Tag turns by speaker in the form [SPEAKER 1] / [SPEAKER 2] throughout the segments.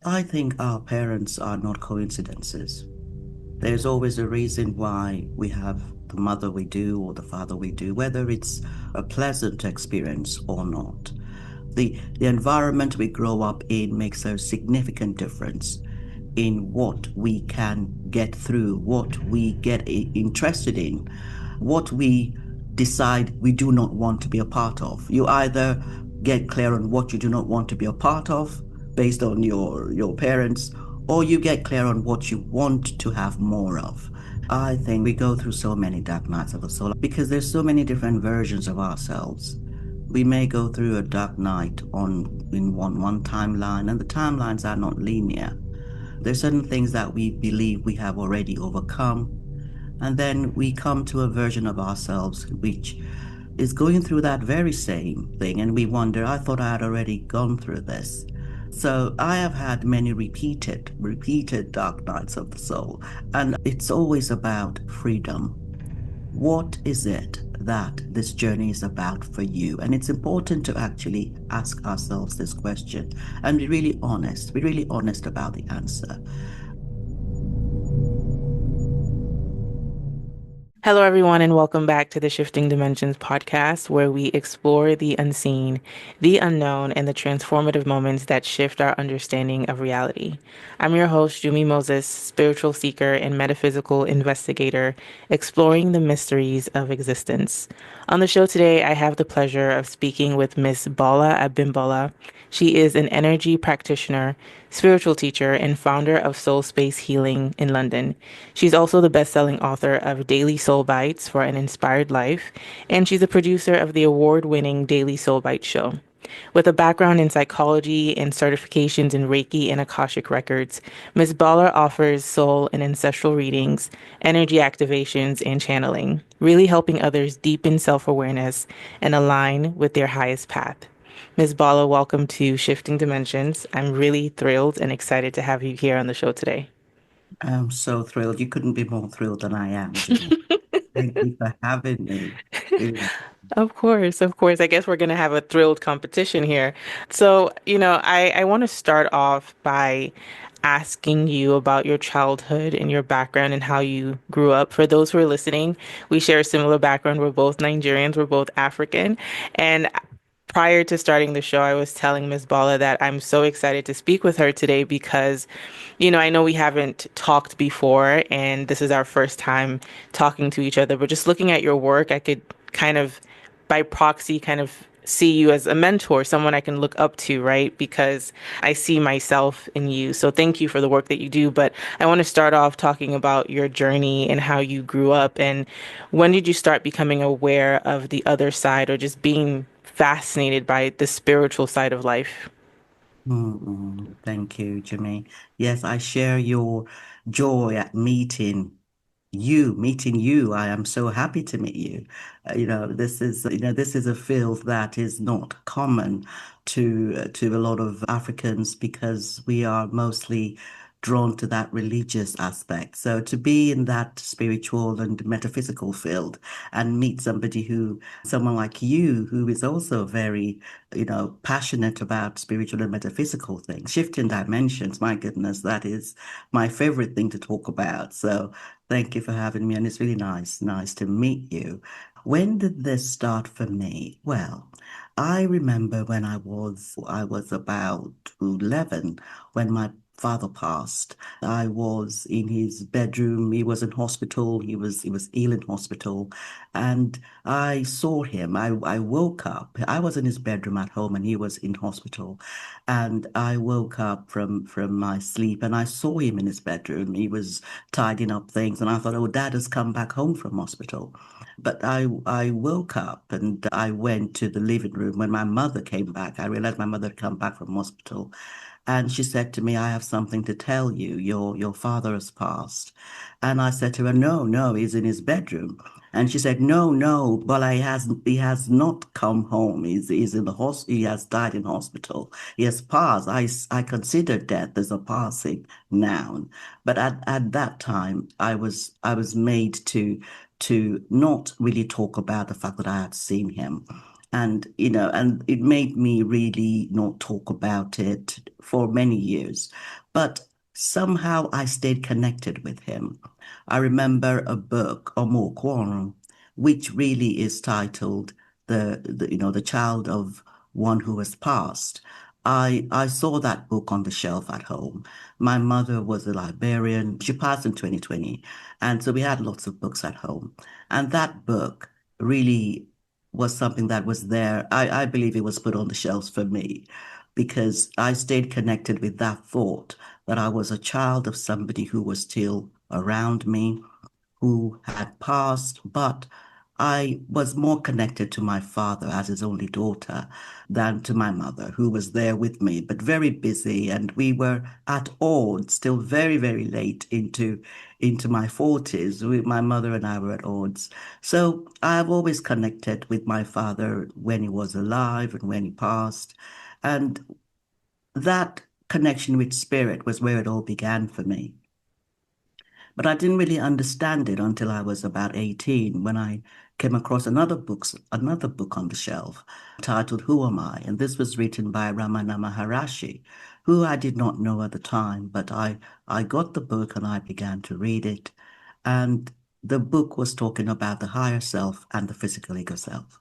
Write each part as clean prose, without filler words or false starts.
[SPEAKER 1] I think our parents are not coincidences. There's always a reason why we have the mother we do or the father we do, whether it's a pleasant experience or not. The environment we grow up in makes a significant difference in what we can get through, what we get interested in, what we decide we do not want to be a part of. You either get clear on what you do not want to be a part of based on your parents, or you get clear on what you want to have more of. I think we go through so many dark nights of the soul because there's so many different versions of ourselves. We may go through a dark night on in one timeline, and the timelines are not linear. There's certain things that we believe we have already overcome, and then we come to a version of ourselves which is going through that very same thing, and we wonder, I thought I had already gone through this. So I have had many repeated dark nights of the soul, and it's always about freedom. What is it that this journey is about for you? And it's important to actually ask ourselves this question and be really honest about the answer.
[SPEAKER 2] Hello, everyone, and welcome back to the Shifting Dimensions podcast, where we explore the unseen, the unknown, and the transformative moments that shift our understanding of reality. I'm your host, Jumi Moses, spiritual seeker and metaphysical investigator, exploring the mysteries of existence. On the show today, I have the pleasure of speaking with Miss Bola Abimbola. She is an energy practitioner, spiritual teacher, and founder of Soulspace Healing in London. She's also the best-selling author of Daily Soul Bytes for an Inspired Life, and she's a producer of the award-winning Daily Soul Bytes show. With a background in psychology and certifications in Reiki and Akashic Records, Ms. Bala offers soul and ancestral readings, energy activations, and channeling, really helping others deepen self-awareness and align with their highest path. Ms. Bala, welcome to Shifting Dimensions. I'm really thrilled and excited to have you here on the show today.
[SPEAKER 1] I'm so thrilled. You couldn't be more thrilled than I am, Jimmy. Thank you for having me. Really.
[SPEAKER 2] Of course, of course. I guess we're going to have a thrilled competition here. So, I want to start off by asking you about your childhood and your background and how you grew up. For those who are listening, we share a similar background. We're both Nigerians, we're both African. And prior to starting the show, I was telling Ms. Bala that I'm so excited to speak with her today because, I know we haven't talked before and this is our first time talking to each other, but just looking at your work, I could kind of, by proxy, kind of see you as a mentor, someone I can look up to, right? Because I see myself in you. So thank you for the work that you do. But I want to start off talking about your journey and how you grew up and when did you start becoming aware of the other side or just being fascinated by the spiritual side of life?
[SPEAKER 1] Thank you, Jimmy. Yes, I share your joy at meeting you. I am so happy to meet you. This is a field that is not common to a lot of Africans because we are mostly drawn to that religious aspect. So to be in that spiritual and metaphysical field and meet someone like you, who is also very, passionate about spiritual and metaphysical things, shifting dimensions, my goodness, that is my favorite thing to talk about. So thank you for having me, and it's really nice to meet you. When did this start for me? Well, I remember when I was about 11 when my father passed. I was in his bedroom. He was in hospital. He was ill in hospital, and I saw him. I woke up. I was in his bedroom at home, and he was in hospital. And I woke up from my sleep, and I saw him in his bedroom. He was tidying up things, and I thought, oh, Dad has come back home from hospital. But I woke up and I went to the living room. When my mother came back, I realized my mother had come back from hospital. And she said to me, I have something to tell you. Your father has passed. And I said to her, no, no, he's in his bedroom. And she said, no, no, but he has not come home. He's in the hospital. He has died in hospital. He has passed. I consider death as a passing noun. But at that time, I was made to not really talk about the fact that I had seen him. And, and it made me really not talk about it for many years. But somehow I stayed connected with him. I remember a book, Omo Kwon, which really is titled the Child of One Who Has Passed. I saw that book on the shelf at home. My mother was a librarian. She passed in 2020. And so we had lots of books at home. And that book really was something that was there. I believe it was put on the shelves for me because I stayed connected with that thought that I was a child of somebody who was still around me, who had passed, but I was more connected to my father as his only daughter than to my mother, who was there with me, but very busy. And we were at odds still very, very late into my 40s. My mother and I were at odds. So I've always connected with my father when he was alive and when he passed. And that connection with spirit was where it all began for me. But I didn't really understand it until I was about 18 when I came across another book on the shelf titled Who Am I? And this was written by Ramana Maharishi, who I did not know at the time, but I got the book and I began to read it. And the book was talking about the higher self and the physical ego self,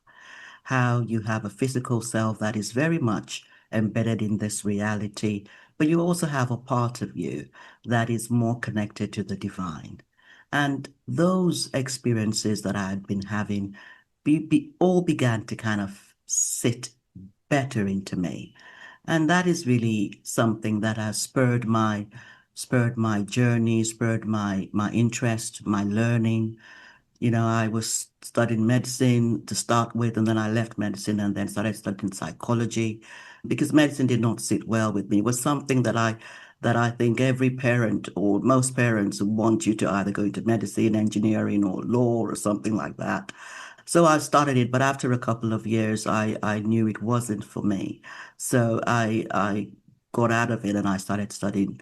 [SPEAKER 1] how you have a physical self that is very much embedded in this reality, but you also have a part of you that is more connected to the divine. And those experiences that I had been having all began to kind of sit better into me. And that is really something that has spurred my journey, spurred my interest, my learning. I was studying medicine to start with, and then I left medicine and then started studying psychology because medicine did not sit well with me. It was something that I think every parent or most parents want you to either go into medicine, engineering, or law or something like that. So I started it, but after a couple of years, I knew it wasn't for me. So I got out of it and I started studying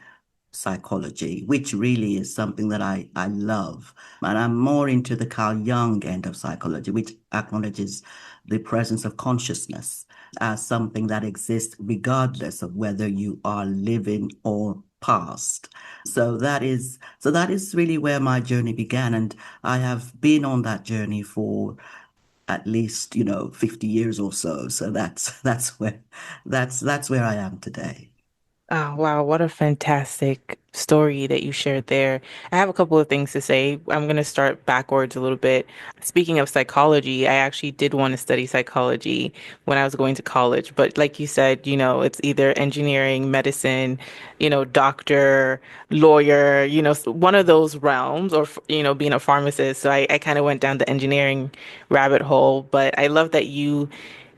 [SPEAKER 1] psychology, which really is something that I love. And I'm more into the Carl Jung end of psychology, which acknowledges the presence of consciousness as something that exists regardless of whether you are living or past. So that is really where my journey began. And I have been on that journey for at least, 50 years or so. So that's where I am today.
[SPEAKER 2] Oh, wow, what a fantastic story that you shared there. I have a couple of things to say. I'm going to start backwards a little bit. Speaking of psychology, I actually did want to study psychology when I was going to college. But like you said, it's either engineering, medicine, doctor, lawyer, one of those realms, or, being a pharmacist. So I kind of went down the engineering rabbit hole. But I love that you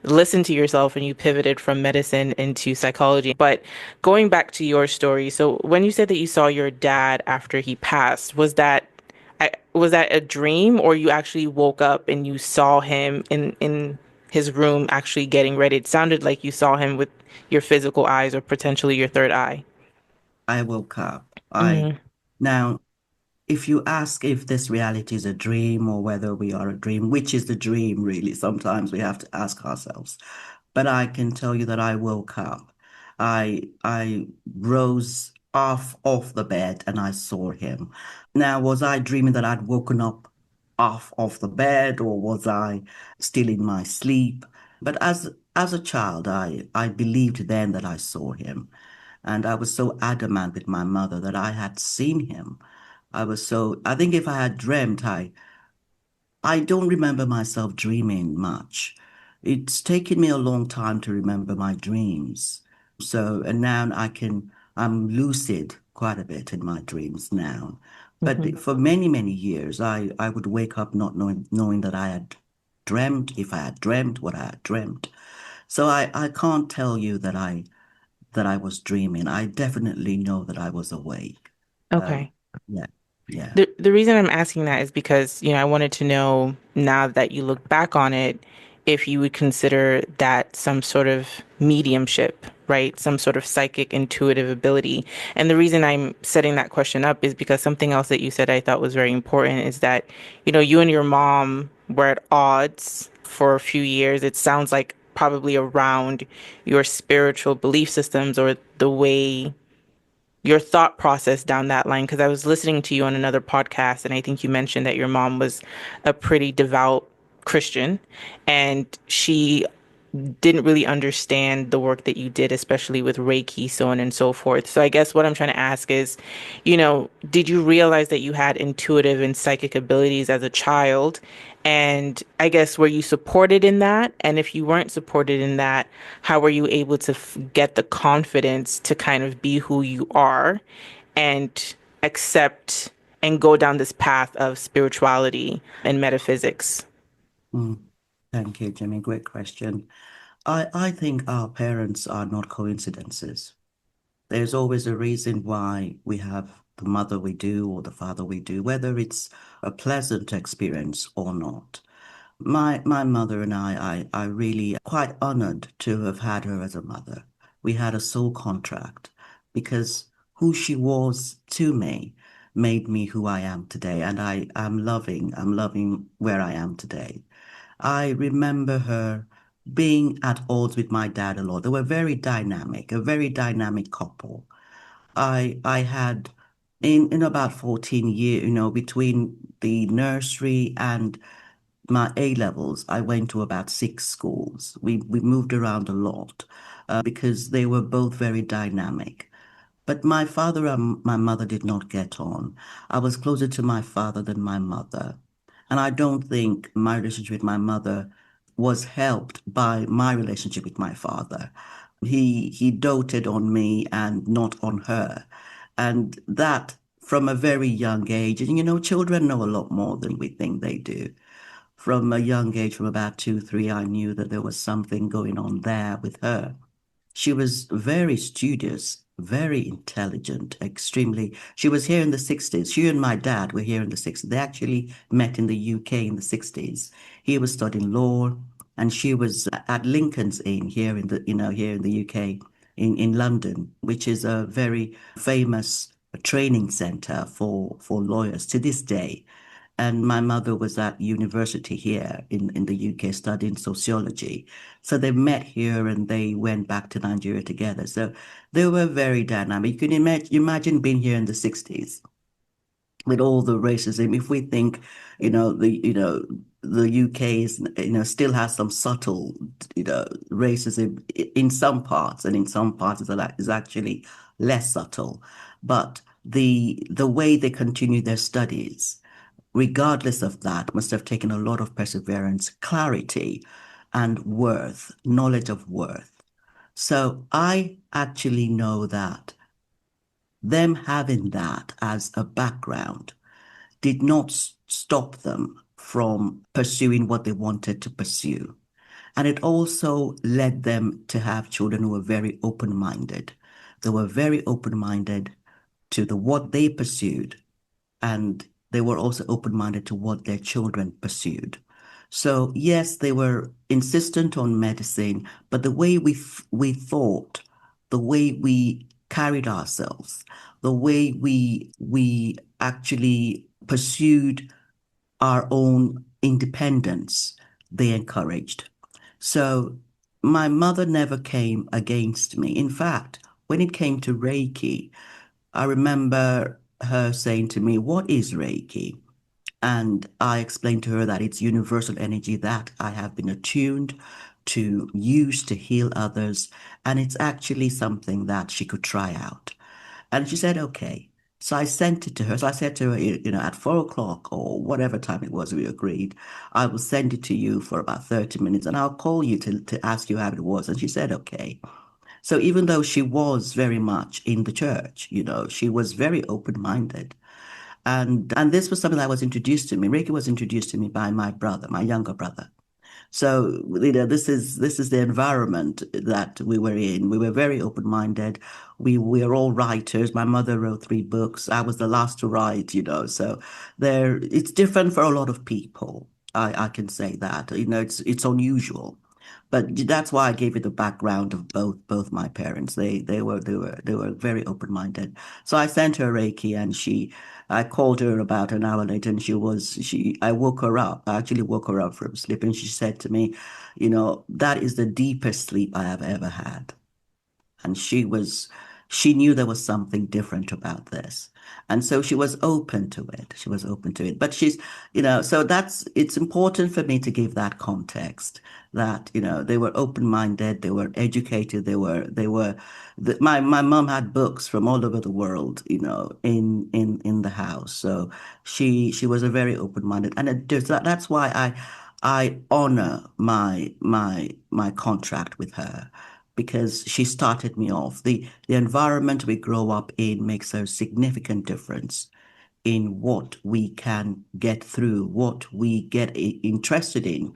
[SPEAKER 2] listened to yourself and you pivoted from medicine into psychology. But going back to your story, so when you said that you saw your dad after he passed, was that a dream, or you actually woke up and you saw him in his room actually getting ready? It sounded like you saw him with your physical eyes or potentially your third eye.
[SPEAKER 1] I woke up. I
[SPEAKER 2] Mm,
[SPEAKER 1] Now, if you ask if this reality is a dream or whether we are a dream, which is the dream, really? Sometimes we have to ask ourselves. But I can tell you that I woke up. I rose off the bed and I saw him. Now, was I dreaming that I'd woken up off of the bed, or was I still in my sleep? But as a child, I believed then that I saw him. And I was so adamant with my mother that I had seen him. I think if I had dreamt, I don't remember myself dreaming much. It's taken me a long time to remember my dreams. And now I'm lucid quite a bit in my dreams now.
[SPEAKER 2] mhm.
[SPEAKER 1] But for many, many years, I would wake up not knowing that I had dreamt, if I had dreamt, what I had dreamt. So I can't tell you that I was dreaming. I definitely know that I was awake. Um,
[SPEAKER 2] Okay.
[SPEAKER 1] yeah, yeah.
[SPEAKER 2] The reason I'm asking that is because, I wanted to know now that you look back on it, if you would consider that some sort of mediumship, right? Some sort of psychic intuitive ability. And the reason I'm setting that question up is because something else that you said I thought was very important is that, you and your mom were at odds for a few years. It sounds like probably around your spiritual belief systems or the way your thought process down that line. Because I was listening to you on another podcast, and I think you mentioned that your mom was a pretty devout Christian, and she didn't really understand the work that you did, especially with Reiki, so on and so forth. So I guess what I'm trying to ask is, did you realize that you had intuitive and psychic abilities as a child? And I guess were you supported in that? And if you weren't supported in that, how were you able to get the confidence to kind of be who you are and accept and go down this path of spirituality and metaphysics?
[SPEAKER 1] Mm. Thank you, Jimmy. Great question. I think our parents are not coincidences. There's always a reason why we have the mother we do or the father we do, whether it's a pleasant experience or not. My mother and I really quite honored to have had her as a mother. We had a soul contract because who she was to me made me who I am today. And I'm loving where I am today. I remember her being at odds with my dad a lot. They were very dynamic, a very dynamic couple. I had in about 14 years, between the nursery and my A levels, I went to about six schools. We moved around a lot because they were both very dynamic. But my father and my mother did not get on. I was closer to my father than my mother. And I don't think my relationship with my mother was helped by my relationship with my father. He doted on me and not on her. And that from a very young age, and children know a lot more than we think they do. From a young age, from about 2, 3, I knew that there was something going on there with her. She was very studious, very intelligent, extremely. She was here in the 60s. She and my dad were here in the 60s. They actually met in the UK in the 60s. He was studying law, and she was at Lincoln's Inn here in here in the UK, in London, which is a very famous training center for lawyers to this day. And my mother was at university here in the UK studying sociology. So they met here and they went back to Nigeria together. So they were very dynamic. You can imagine being here in the 60s with all the racism. If we think, the UK is, still has some subtle, racism in some parts, and in some parts is actually less subtle. But the way they continue their studies, regardless of that, must have taken a lot of perseverance, clarity, and worth, knowledge of worth. So I actually know that them having that as a background did not stop them from pursuing what they wanted to pursue. And it also led them to have children who were very open-minded. They were very open-minded to what they pursued, and they were also open-minded to what their children pursued. So yes, they were insistent on medicine, but the way we thought, the way we carried ourselves, the way we actually pursued our own independence, they encouraged. So my mother never came against me. In fact, when it came to Reiki, I remember her saying to me, "What is Reiki?" And I explained to her that it's universal energy that I have been attuned to use to heal others. And it's actually something that she could try out. And she said, okay. So I sent it to her. So I said to her, at 4 o'clock or whatever time it was we agreed, I will send it to you for about 30 minutes and I'll call you to ask you how it was. And she said, okay. So even though she was very much in the church, she was very open-minded. And this was something that was introduced to me. Reiki was introduced to me by my brother, my younger brother. So, this is the environment that we were in. We were very open-minded. We were all writers. My mother wrote 3 books. I was the last to write, So it's different for a lot of people. I can say that. It's unusual. But that's why I gave you the background of both my parents. They were very open-minded. So I sent her Reiki, and I called her about an hour later, and I woke her up. I actually woke her up from sleep, and she said to me, that is the deepest sleep I have ever had. And she knew there was something different about this. And so she was open to it. She was open to it. But so it's important for me to give that context that, they were open-minded, they were educated, my mom had books from all over the world, in the house. So she was a very open-minded, and that's why I honor my contract with her, because she started me off. The environment we grow up in makes a significant difference in what we can get through, what we get interested in,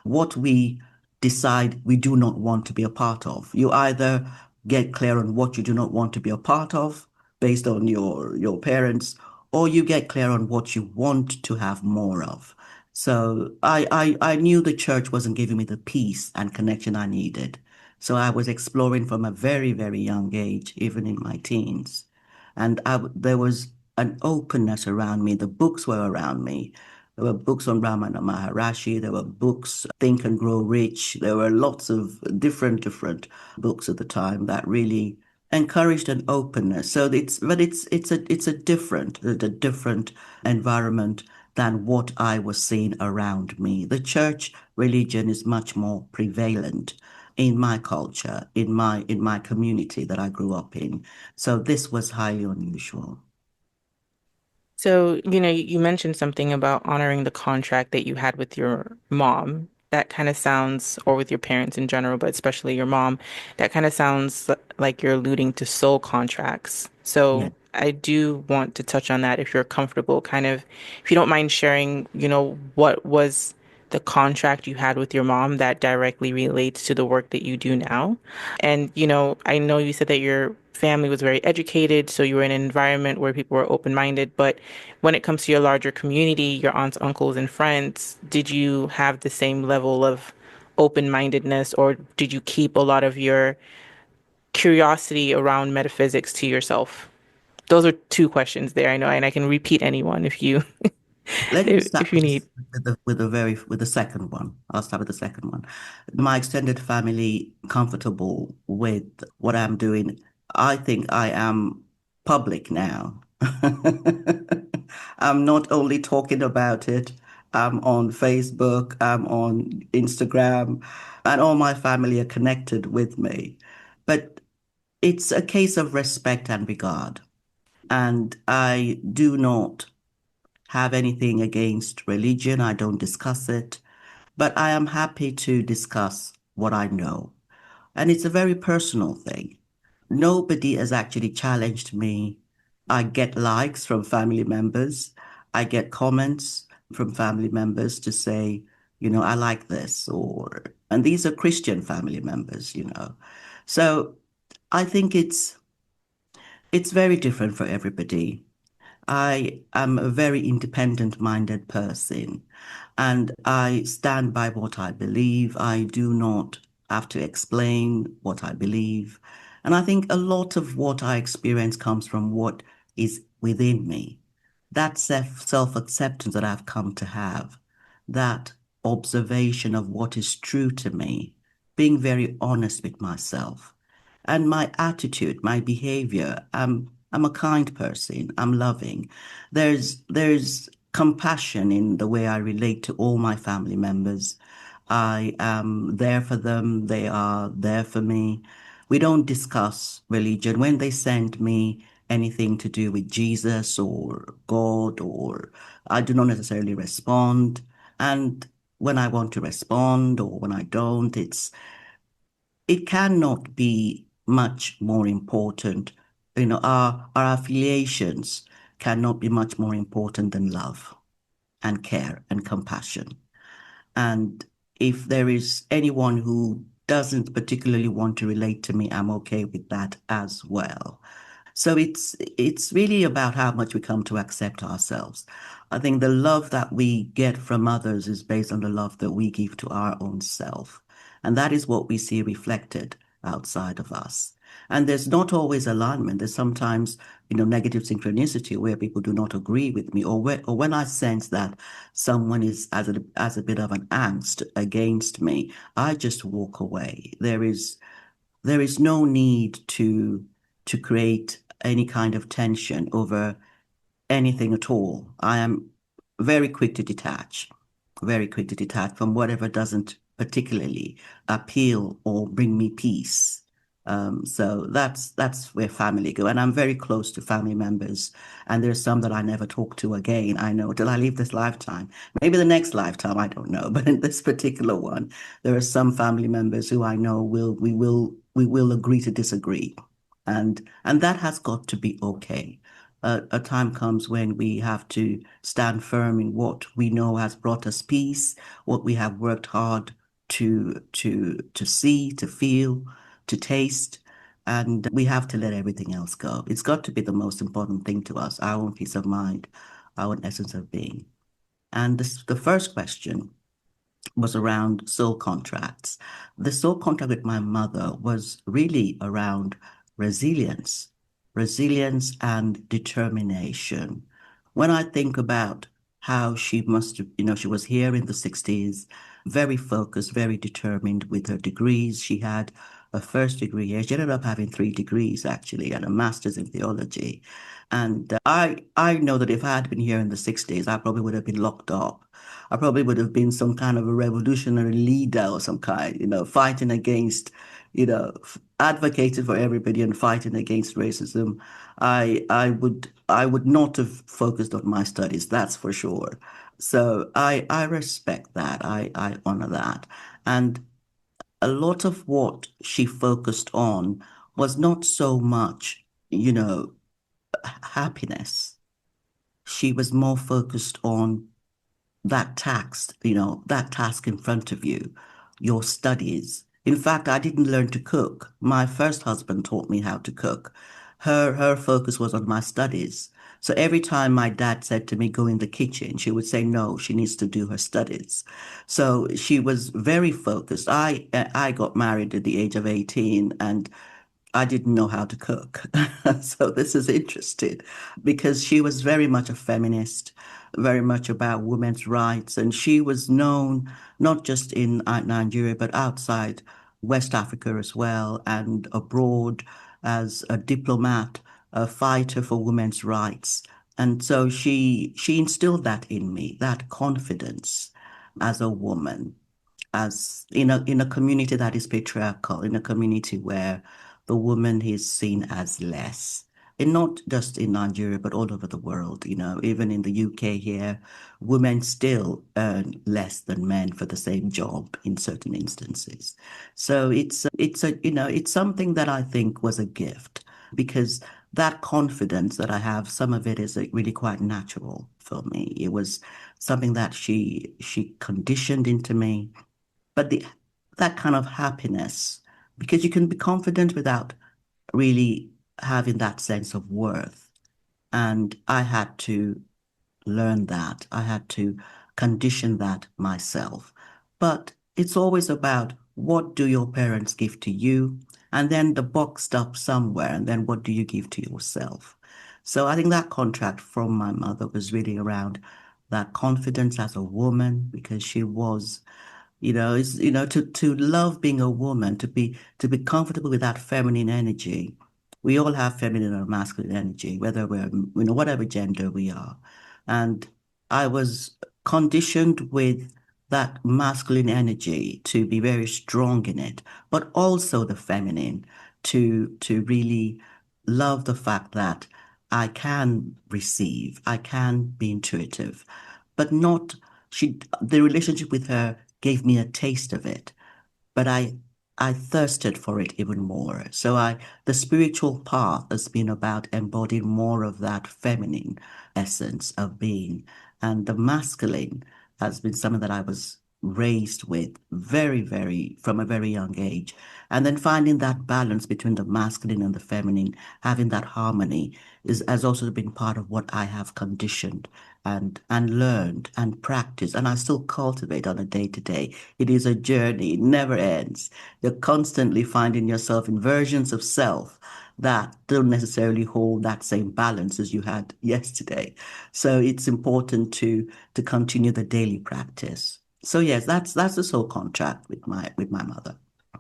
[SPEAKER 1] what we decide we do not want to be a part of. You either get clear on what you do not want to be a part of based on your parents, or you get clear on what you want to have more of. So I knew the church wasn't giving me the peace and connection I needed. So I was exploring from a very, very young age, even in my teens. And there was an openness around me. The books were around me. There were books on Ramana Maharashi. There were books, Think and Grow Rich. There were lots of different books at the time that really encouraged an openness. So it's a different environment than what I was seeing around me. The church religion is much more prevalent in my culture, in my community that I grew up in. So this was highly unusual.
[SPEAKER 2] So, you mentioned something about honoring the contract that you had with your mom. That kind of sounds, or with your parents in general, but especially your mom, that kind of sounds like you're alluding to soul contracts.
[SPEAKER 1] Yeah.
[SPEAKER 2] So I do want to touch on that if you're comfortable, kind of, if you don't mind sharing, what was the contract you had with your mom that directly relates to the work that you do now. And, I know you said that your family was very educated, so you were in an environment where people were open-minded, but when it comes to your larger community, your aunts, uncles, and friends, did you have the same level of open-mindedness, or did you keep a lot of your curiosity around metaphysics to yourself? Those are two questions there, I know, and I can repeat anyone if you
[SPEAKER 1] Let me start
[SPEAKER 2] if you need.
[SPEAKER 1] with the second one. I'll start with the second one. My extended family comfortable with what I'm doing. I think I am public now. I'm not only talking about it. I'm on Facebook, I'm on Instagram, and all my family are connected with me. But it's a case of respect and regard. And I do not have anything against religion. I don't discuss it, but I am happy to discuss what I know. And it's a very personal thing. Nobody has actually challenged me. I get likes from family members. I get comments from family members to say, I like this, and these are Christian family members. So I think it's very different for everybody. I am a very independent-minded person, and I stand by what I believe. I do not have to explain what I believe. And I think a lot of what I experience comes from what is within me. That self-acceptance that I've come to have, that observation of what is true to me, being very honest with myself and my attitude, my behavior. I'm a kind person. I'm loving. There's compassion in the way I relate to all my family members. I am there for them. They are there for me. We don't discuss religion. When they send me anything to do with Jesus or God, or I do not necessarily respond. And when I want to respond or when I don't, it cannot be much more important. Our affiliations cannot be much more important than love and care and compassion. And if there is anyone who doesn't particularly want to relate to me, I'm okay with that as well. So it's really about how much we come to accept ourselves. I think the love that we get from others is based on the love that we give to our own self. And that is what we see reflected outside of us. And there's not always alignment. There's sometimes, negative synchronicity where people do not agree with me, or when I sense that someone is as a bit of an angst against me, I just walk away. There is no need to create any kind of tension over anything at all. I am very quick to detach, very quick to detach from whatever doesn't particularly appeal or bring me peace. So that's where family go. And I'm very close to family members. And there's some that I never talk to again, I know, till I leave this lifetime. Maybe the next lifetime, I don't know. But in this particular one, there are some family members who I know we will agree to disagree. And that has got to be okay. A time comes when we have to stand firm in what we know has brought us peace, what we have worked hard to see, to feel, to taste, and we have to let everything else go. It's got to be the most important thing to us, our own peace of mind, our own essence of being. And the first question was around soul contracts. The soul contract with my mother was really around resilience, resilience and determination. When I think about how she must have, she was here in the 60s, very focused, very determined with her degrees. She had a first degree here. She ended up having 3 degrees actually and a master's in theology. And I know that if I had been here in the 60s, I probably would have been locked up. I probably would have been some kind of a revolutionary leader or some kind, fighting against, advocating for everybody and fighting against racism. I would not have focused on my studies, that's for sure. So I respect that. I honor that. And a lot of what she focused on was not so much, happiness. She was more focused on that task in front of you, your studies. In fact, I didn't learn to cook. My first husband taught me how to cook. Her focus was on my studies. So every time my dad said to me, go in the kitchen, she would say, no, she needs to do her studies. So she was very focused. I got married at the age of 18 and I didn't know how to cook. So this is interesting because she was very much a feminist, very much about women's rights. And she was known not just in Nigeria, but outside West Africa as well and abroad as a diplomat, a fighter for women's rights. And so she instilled that in me, that confidence as a woman, as in a community that is patriarchal, in a community where the woman is seen as less. And not just in Nigeria, but all over the world, even in the UK here, women still earn less than men for the same job in certain instances. So it's something that I think was a gift because that confidence that I have, some of it is really quite natural for me. It was something that she conditioned into me. But that kind of happiness, because you can be confident without really having that sense of worth. And I had to learn that. I had to condition that myself. But it's always about what do your parents give to you? And then the buck stops somewhere. And then what do you give to yourself? So I think that contract from my mother was really around that confidence as a woman because she was to love being a woman, to be comfortable with that feminine energy. We all have feminine or masculine energy, whether we're, whatever gender we are. And I was conditioned with that masculine energy to be very strong in it, but also the feminine to really love the fact that I can receive, I can be intuitive, but not the relationship with her gave me a taste of it, but I thirsted for it even more. So the spiritual path has been about embodying more of that feminine essence of being, and the masculine has been something that I was raised with from a very young age. And then finding that balance between the masculine and the feminine, having that harmony has also been part of what I have conditioned and learned and practiced. And I still cultivate on a day to day. It is a journey, it never ends. You're constantly finding yourself in versions of self that don't necessarily hold that same balance as you had yesterday. So it's important to continue the daily practice. So yes, that's the soul contract with my mother.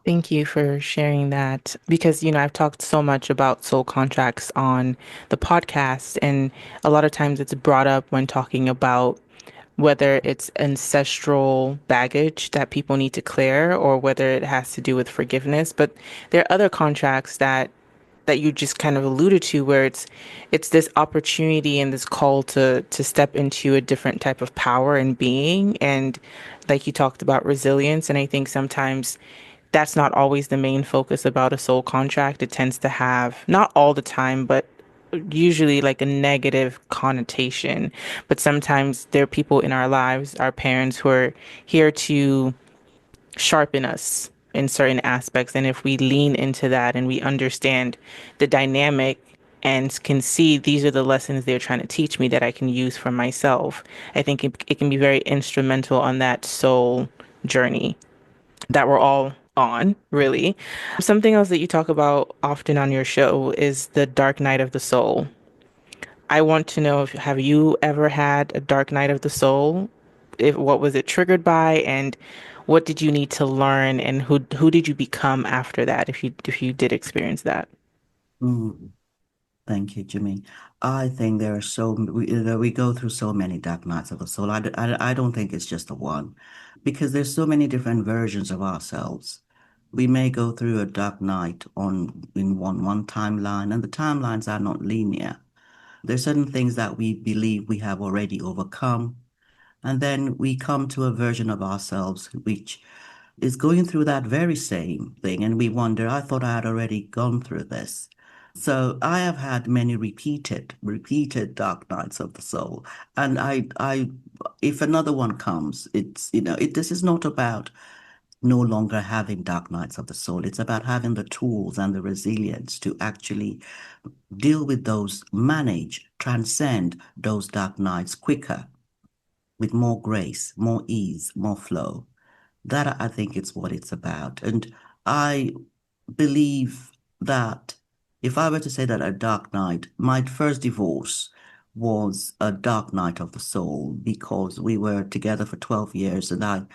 [SPEAKER 2] Thank you for sharing that because, I've talked so much about soul contracts on the podcast, and a lot of times it's brought up when talking about whether it's ancestral baggage that people need to clear or whether it has to do with forgiveness. But there are other contracts that you just kind of alluded to where it's this opportunity and this call to step into a different type of power and being. And like you talked about resilience, and I think sometimes that's not always the main focus about a soul contract. It tends to have, not all the time, but usually like a negative connotation. But sometimes there are people in our lives, our parents, who are here to sharpen us in certain aspects. And if we lean into that and we understand the dynamic and can see these are the lessons they're trying to teach me that I can use for myself, I think it can be very instrumental on that soul journey that we're all on, really. Something else that you talk about often on your show is the dark night of the soul. I want to know if have you ever had a dark night of the soul? If what was it triggered by, and what did you need to learn, and who did you become after that, if you did experience that?
[SPEAKER 1] Mm, thank you, Jimmy. I think there are we go through so many dark nights of the soul. I don't think it's just the one, because there's so many different versions of ourselves. We may go through a dark night on in one timeline, and the timelines are not linear. There's certain things that we believe we have already overcome, and then we come to a version of ourselves which is going through that very same thing. And we wonder, I thought I had already gone through this. So I have had many repeated dark nights of the soul. And if another one comes, this is not about no longer having dark nights of the soul. It's about having the tools and the resilience to actually deal with those, manage, transcend those dark nights quicker, with more grace, more ease, more flow. That I think it's what it's about. And I believe that if I were to say that a dark night, my first divorce was a dark night of the soul because we were together for 12 years and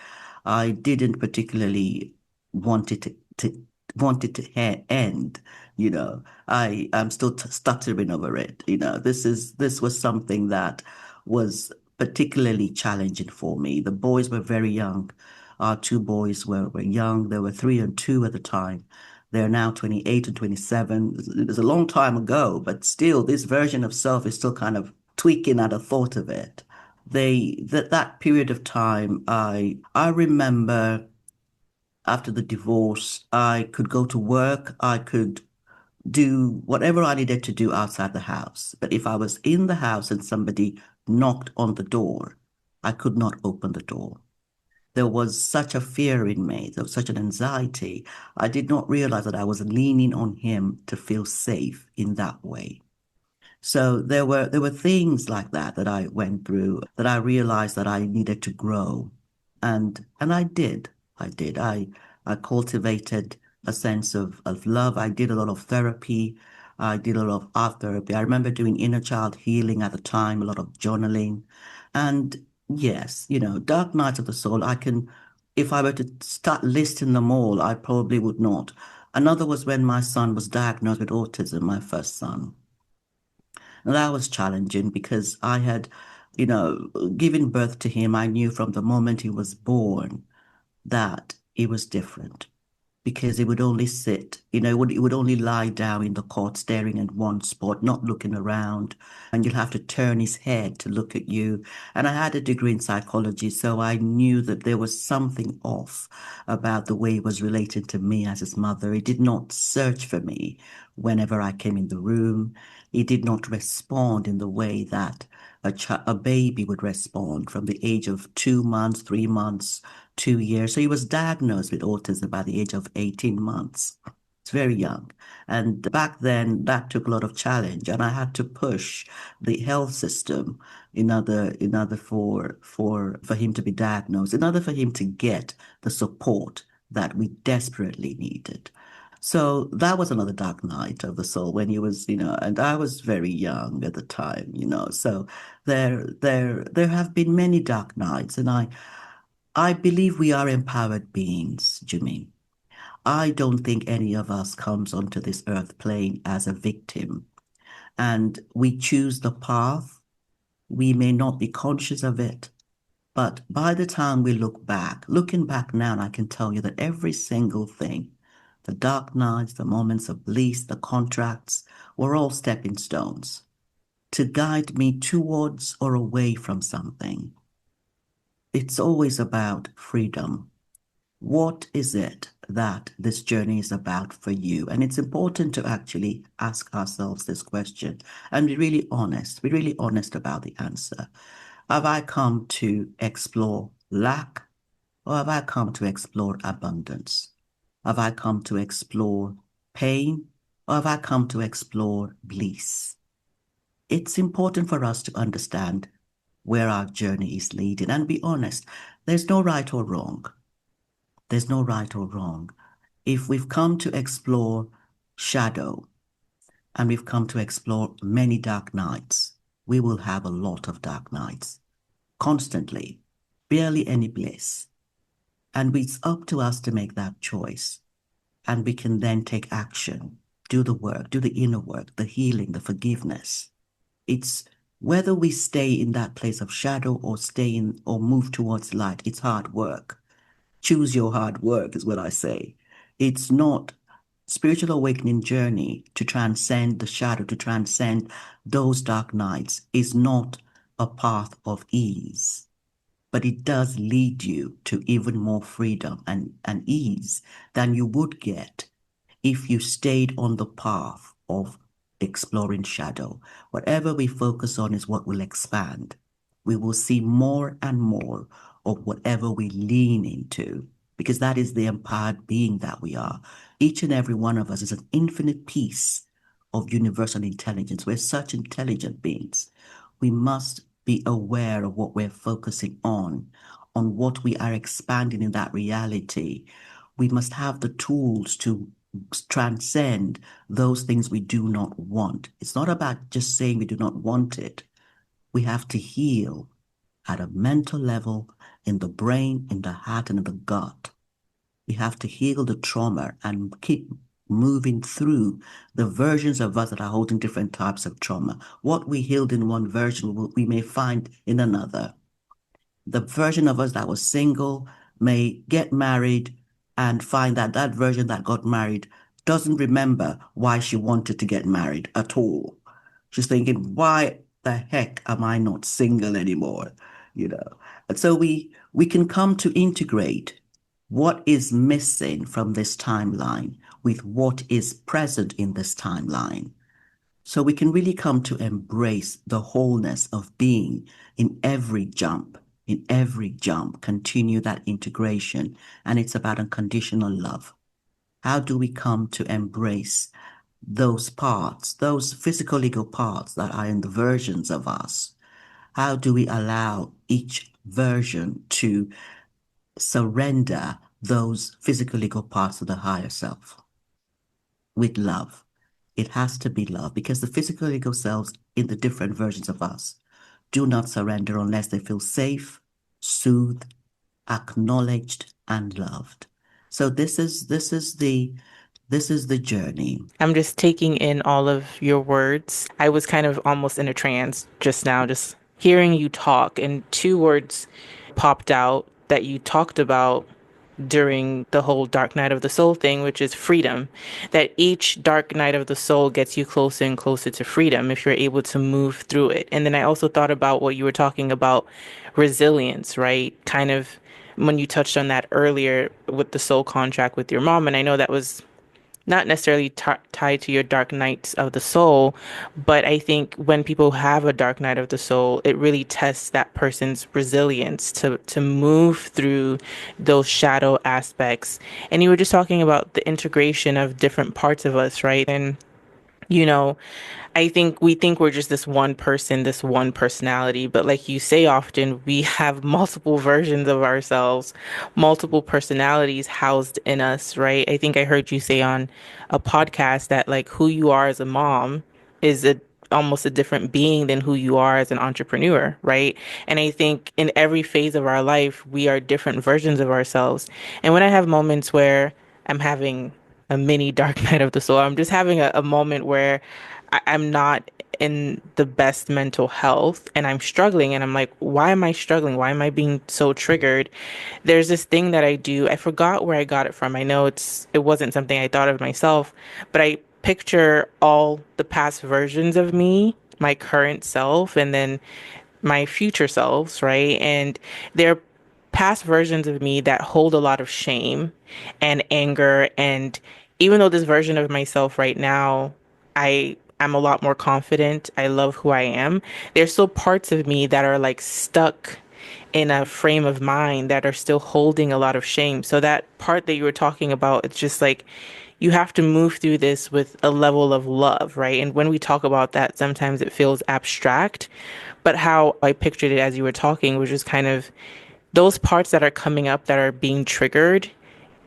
[SPEAKER 1] I didn't particularly want it to end, you know. I'm still stuttering over it. This was something that was particularly challenging for me. The boys were very young. Our two boys were young. They were 3 and 2 at the time. They're now 28 and 27. It was a long time ago, but still, this version of self is still kind of tweaking at the thought of it. That period of time, I remember after the divorce, I could go to work, I could do whatever I needed to do outside the house. But if I was in the house and somebody knocked on the door, I could not open the door. There was such a fear in me, there was such an anxiety. I did not realize that I was leaning on him to feel safe in that way. So there were things like that I went through that I realized that I needed to grow. And I did. I did. I cultivated a sense of love. I did a lot of therapy. I did a lot of art therapy. I remember doing inner child healing at the time, a lot of journaling. And yes, dark nights of the soul, if I were to start listing them all, I probably would not. Another was when my son was diagnosed with autism, my first son. And that was challenging because I had, given birth to him. I knew from the moment he was born that he was different because he would only sit, he would only lie down in the cot staring at one spot, not looking around. And you'll have to turn his head to look at you. And I had a degree in psychology, so I knew that there was something off about the way he was related to me as his mother. He did not search for me whenever I came in the room. He did not respond in the way that a baby would respond from the age of 2 months, 3 months, 2 years. So he was diagnosed with autism by the age of 18 months. It's very young. And back then, that took a lot of challenge, and I had to push the health system in order for him to be diagnosed, in order for him to get the support that we desperately needed. So that was another dark night of the soul when he was, and I was very young at the time. So there have been many dark nights, and I believe we are empowered beings, Jimmy. I don't think any of us comes onto this earth plane as a victim, and we choose the path. We may not be conscious of it, but by the time we look back, looking back now, I can tell you that every single thing, the dark nights, the moments of bliss, the contracts, were all stepping stones to guide me towards or away from something. It's always about freedom. What is it that this journey is about for you? And it's important to actually ask ourselves this question and be really honest about the answer. Have I come to explore lack, or have I come to explore abundance? Have I come to explore pain, or have I come to explore bliss? It's important for us to understand where our journey is leading and be honest. There's no right or wrong. There's no right or wrong. If we've come to explore shadow and we've come to explore many dark nights, we will have a lot of dark nights constantly, barely any bliss. And it's up to us to make that choice. And we can then take action, do the work, do the inner work, the healing, the forgiveness. It's whether we stay in that place of shadow or stay in or move towards light, it's hard work. Choose your hard work is what I say. It's not spiritual awakening journey to transcend the shadow, to transcend those dark nights is not a path of ease, but it does lead you to even more freedom and ease than you would get if you stayed on the path of exploring shadow. Whatever we focus on is what will expand. We will see more and more of whatever we lean into, because that is the empowered being that we are. Each and every one of us is an infinite piece of universal intelligence. We're such intelligent beings. We must be aware of what we're focusing on what we are expanding in that reality. We must have the tools to transcend those things we do not want. It's not about just saying we do not want it. We have to heal at a mental level, in the brain, in the heart, and in the gut. We have to heal the trauma and keep moving through the versions of us that are holding different types of trauma. What we healed in one version, we may find in another. The version of us that was single may get married and find that that version that got married doesn't remember why she wanted to get married at all. She's thinking, why the heck am I not single anymore? You know. And so we can come to integrate what is missing from this timeline with what is present in this timeline. So we can really come to embrace the wholeness of being in every jump, continue that integration. And it's about unconditional love. How do we come to embrace those parts, those physical ego parts that are in the versions of us? How do we allow each version to surrender those physical ego parts to the higher self with love? It has to be love because the physical ego selves in the different versions of us do not surrender unless they feel safe, soothed, acknowledged, and loved. So this is the journey.
[SPEAKER 2] I'm just taking in all of your words. I was kind of almost in a trance just now, just hearing you talk, and two words popped out that you talked about during the whole Dark Night of the Soul thing, which is freedom. That each Dark Night of the Soul gets you closer and closer to freedom if you're able to move through it. And then I also thought about what you were talking about, resilience, right? Kind of when you touched on that earlier with the soul contract with your mom. And I know that was not necessarily tied to your dark nights of the soul, but I think when people have a dark night of the soul, it really tests that person's resilience to move through those shadow aspects. And you were just talking about the integration of different parts of us, right? And you know, I think we think we're just this one person, this one personality, but like you say often, we have multiple versions of ourselves, multiple personalities housed in us, right? I think I heard you say on a podcast that like who you are as a mom is a almost a different being than who you are as an entrepreneur, right? And I think in every phase of our life, we are different versions of ourselves. And when I have moments where I'm having a mini dark night of the soul, I'm just having a moment where I'm not in the best mental health and I'm struggling and I'm like, why am I struggling? Why am I being so triggered? There's this thing that I do. I forgot where I got it from. I know it wasn't something I thought of myself, but I picture all the past versions of me, my current self, and then my future selves, right? And they're past versions of me that hold a lot of shame and anger. And even though this version of myself right now, I'm a lot more confident. I love who I am. There's still parts of me that are like stuck in a frame of mind that are still holding a lot of shame. So that part that you were talking about, it's just like you have to move through this with a level of love, right? And when we talk about that, sometimes it feels abstract, but how I pictured it as you were talking was just kind of those parts that are coming up that are being triggered.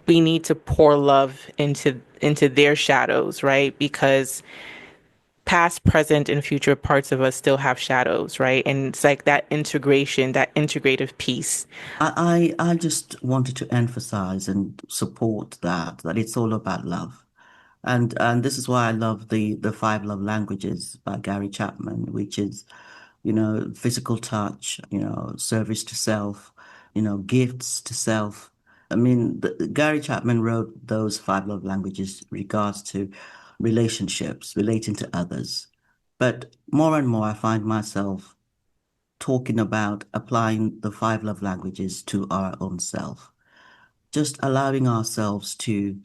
[SPEAKER 2] We need to pour love into their shadows, right? Because past, present, and future parts of us still have shadows, right? And it's like that integration, that integrative piece.
[SPEAKER 1] I just wanted to emphasize and support that it's all about love. And this is why I love the Five Love Languages by Gary Chapman, which is, physical touch, service to self, gifts to self. I mean, Gary Chapman wrote those five love languages regards to relationships, relating to others. But more and more, I find myself talking about applying the five love languages to our own self, just allowing ourselves to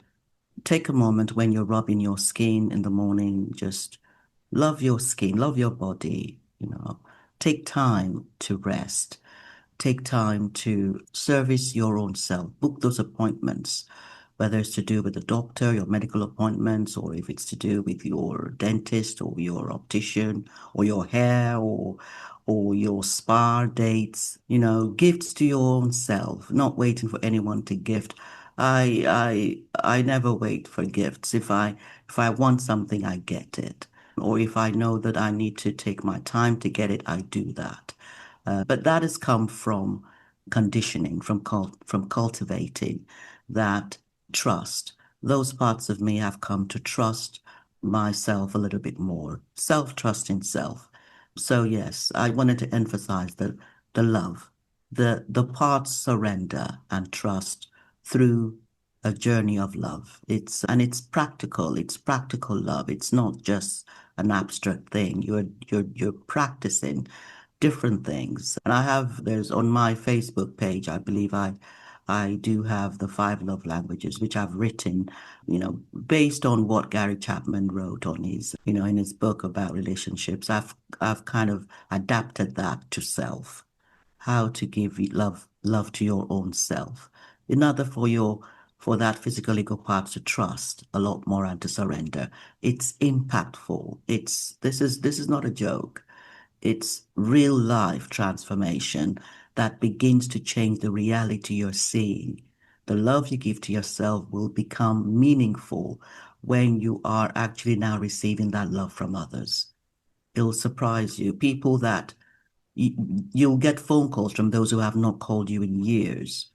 [SPEAKER 1] take a moment when you're rubbing your skin in the morning, just love your skin, love your body, take time to rest, take time to service your own self, book those appointments, whether it's to do with the doctor, your medical appointments, or if it's to do with your dentist or your optician or your hair or your spa dates, gifts to your own self, not waiting for anyone to gift. I never wait for gifts. If I want something, I get it. Or if I know that I need to take my time to get it, I do that. But that has come from conditioning, from cultivating that trust. Those parts of me have come to trust myself a little bit more, self-trust in self. So yes, I wanted to emphasize the love, the parts surrender and trust through a journey of love. It's practical. It's practical love. It's not just an abstract thing. You're practicing different things. And there's on my Facebook page, I believe I do have the five love languages, which I've written, based on what Gary Chapman wrote on in his book about relationships. I've kind of adapted that to self, how to give love to your own self, in order for that physical ego part to trust a lot more and to surrender. It's impactful. This is not a joke. It's real life transformation that begins to change the reality you're seeing. The love you give to yourself will become meaningful when you are actually now receiving that love from others. It'll surprise you. People that you'll get phone calls from those who have not called you in years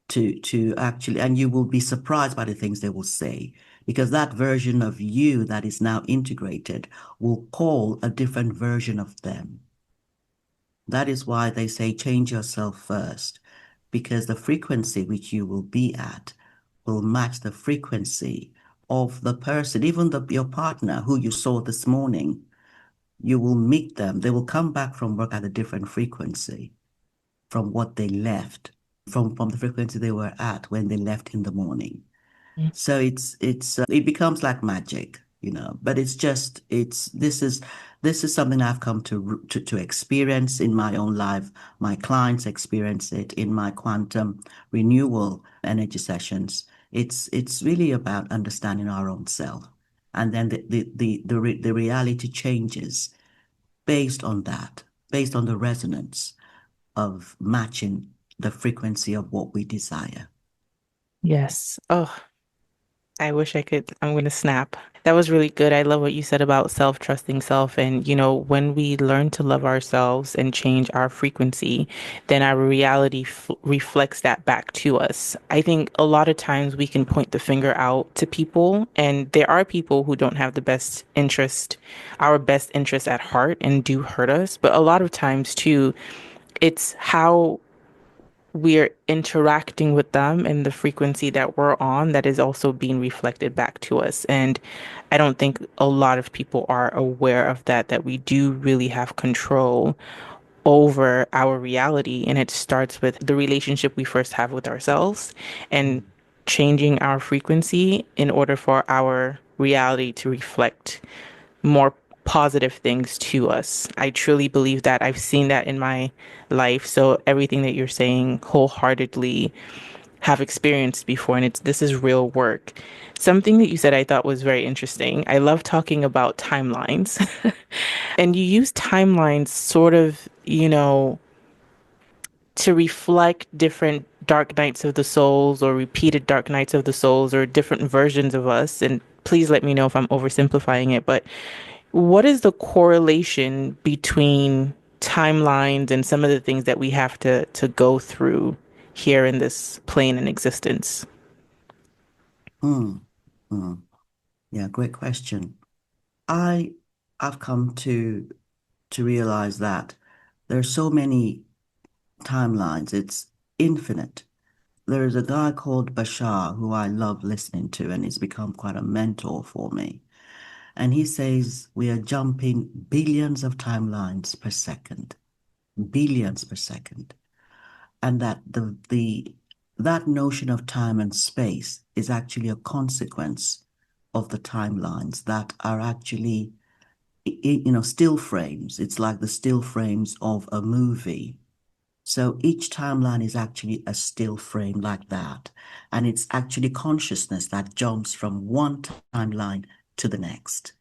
[SPEAKER 1] to actually, and you will be surprised by the things they will say, because that version of you that is now integrated will call a different version of them. That is why they say change yourself first, because the frequency which you will be at will match the frequency of the person, even your partner who you saw this morning. You will meet them. They will come back from work at a different frequency from what they left, from the frequency they were at when they left in the morning. So it becomes like magic, but this is something I've come to experience in my own life. My clients experience it in my quantum renewal energy sessions. It's really about understanding our own self. And then the reality changes based on that, based on the resonance of matching the frequency of what we desire.
[SPEAKER 2] Yes. Oh, I wish I could. I'm going to snap. That was really good. I love what you said about self-trusting self. And, when we learn to love ourselves and change our frequency, then our reality f reflects that back to us. I think a lot of times we can point the finger out to people, and there are people who don't have our best interest at heart and do hurt us. But a lot of times, too, it's how we're interacting with them and the frequency that we're on that is also being reflected back to us. And I don't think a lot of people are aware of that we do really have control over our reality. And it starts with the relationship we first have with ourselves and changing our frequency in order for our reality to reflect more positive things to us. I truly believe that. I've seen that in my life. So everything that you're saying wholeheartedly have experienced before, and this is real work. Something that you said I thought was very interesting. I love talking about timelines. And you use timelines sort of, to reflect different dark nights of the souls or repeated dark nights of the souls or different versions of us. And please let me know if I'm oversimplifying it, but what is the correlation between timelines and some of the things that we have to go through here in this plane in existence?
[SPEAKER 1] Mm, mm. Yeah, great question. I I've come to realize that there are so many timelines. It's infinite. There is a guy called Bashar who I love listening to, and he's become quite a mentor for me. And he says we are jumping billions of timelines per second, billions per second, and that the that notion of time and space is actually a consequence of the timelines that are actually still frames. It's like the still frames of a movie. So each timeline is actually a still frame like that. And it's actually consciousness that jumps from one timeline to the next.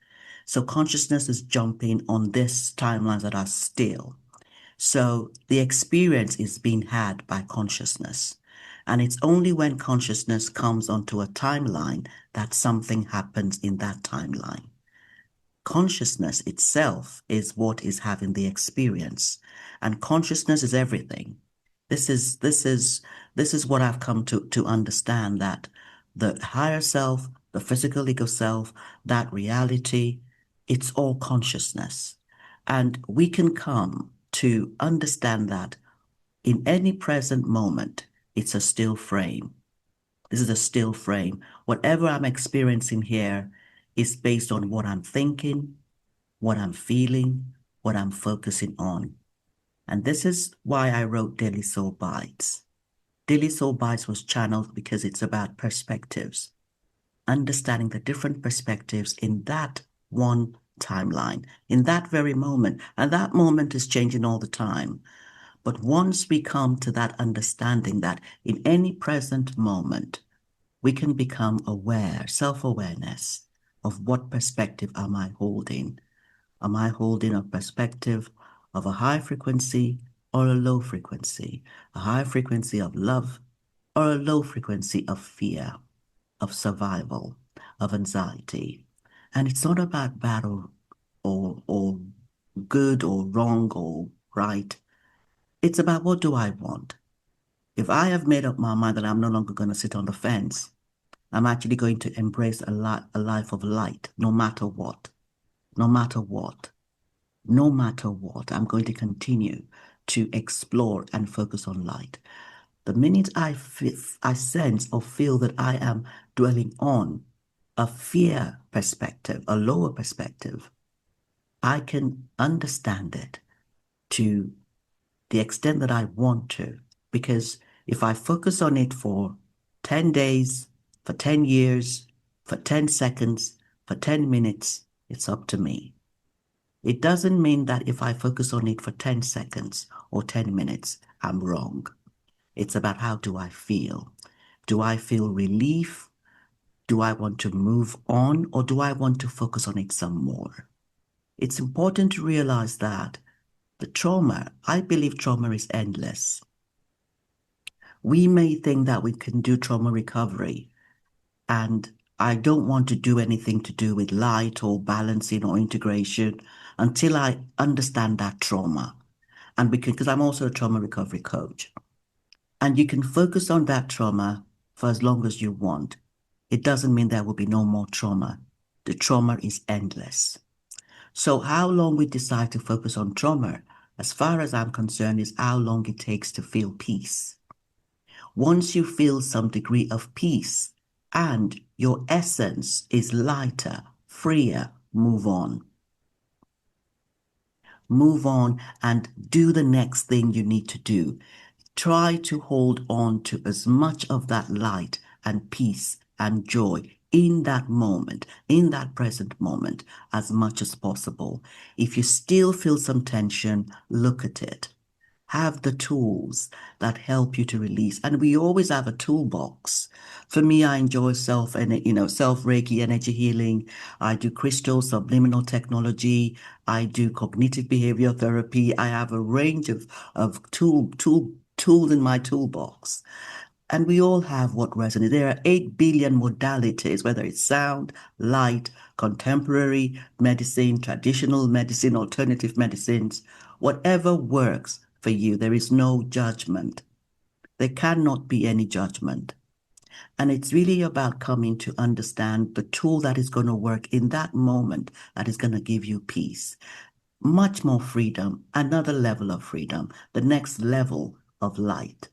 [SPEAKER 1] So consciousness is jumping on these timelines that are still. So the experience is being had by consciousness. And it's only when consciousness comes onto a timeline that something happens in that timeline. Consciousness itself is what is having the experience, and consciousness is everything. This is what I've come to understand, that the higher self, the physical ego self, that reality, it's all consciousness. And we can come to understand that in any present moment, it's a still frame. This is a still frame. Whatever I'm experiencing here is based on what I'm thinking, what I'm feeling, what I'm focusing on. And this is why I wrote Daily Soul Bytes. Daily Soul Bytes was channeled because it's about perspectives, understanding the different perspectives in that one timeline, in that very moment. And that moment is changing all the time. But once we come to that understanding that in any present moment, we can become aware, self-awareness of what perspective am I holding? Am I holding a perspective of a high frequency or a low frequency? A high frequency of love or a low frequency of fear, of survival, of anxiety? And it's not about battle or good or wrong or right. It's about, what do I want? If I have made up my mind that I'm no longer going to sit on the fence, I'm actually going to embrace a life of light, no matter what, no matter what. No matter what, I'm going to continue to explore and focus on light. The minute I sense or feel that I am dwelling on a fear perspective, a lower perspective, I can understand it to the extent that I want to. Because if I focus on it for 10 days, For 10 years, for 10 seconds, for 10 minutes, it's up to me. It doesn't mean that if I focus on it for 10 seconds or 10 minutes, I'm wrong. It's about how do I feel? Do I feel relief? Do I want to move on or do I want to focus on it some more? It's important to realize that the trauma, I believe trauma is endless. We may think that we can do trauma recovery, and I don't want to do anything to do with light or balancing or integration until I understand that trauma. And because I'm also a trauma recovery coach, and you can focus on that trauma for as long as you want. It doesn't mean there will be no more trauma. The trauma is endless. So how long we decide to focus on trauma, as far as I'm concerned, is how long it takes to feel peace. Once you feel some degree of peace and your essence is lighter, freer, move on. Move on and do the next thing you need to do. Try to hold on to as much of that light and peace and joy in that moment, in that present moment, as much as possible. If you still feel some tension, look at it. Have the tools that help you to release. And we always have a toolbox. For me, I enjoy self Reiki energy healing. I do crystal subliminal technology. I do cognitive behavior therapy. I have a range of tools in my toolbox. And we all have what resonates. There are 8 billion modalities, whether it's sound, light, contemporary medicine, traditional medicine, alternative medicines, whatever works for you. There is no judgment. There cannot be any judgment. And it's really about coming to understand the tool that is going to work in that moment that is going to give you peace. Much more freedom, another level of freedom, the next level of light.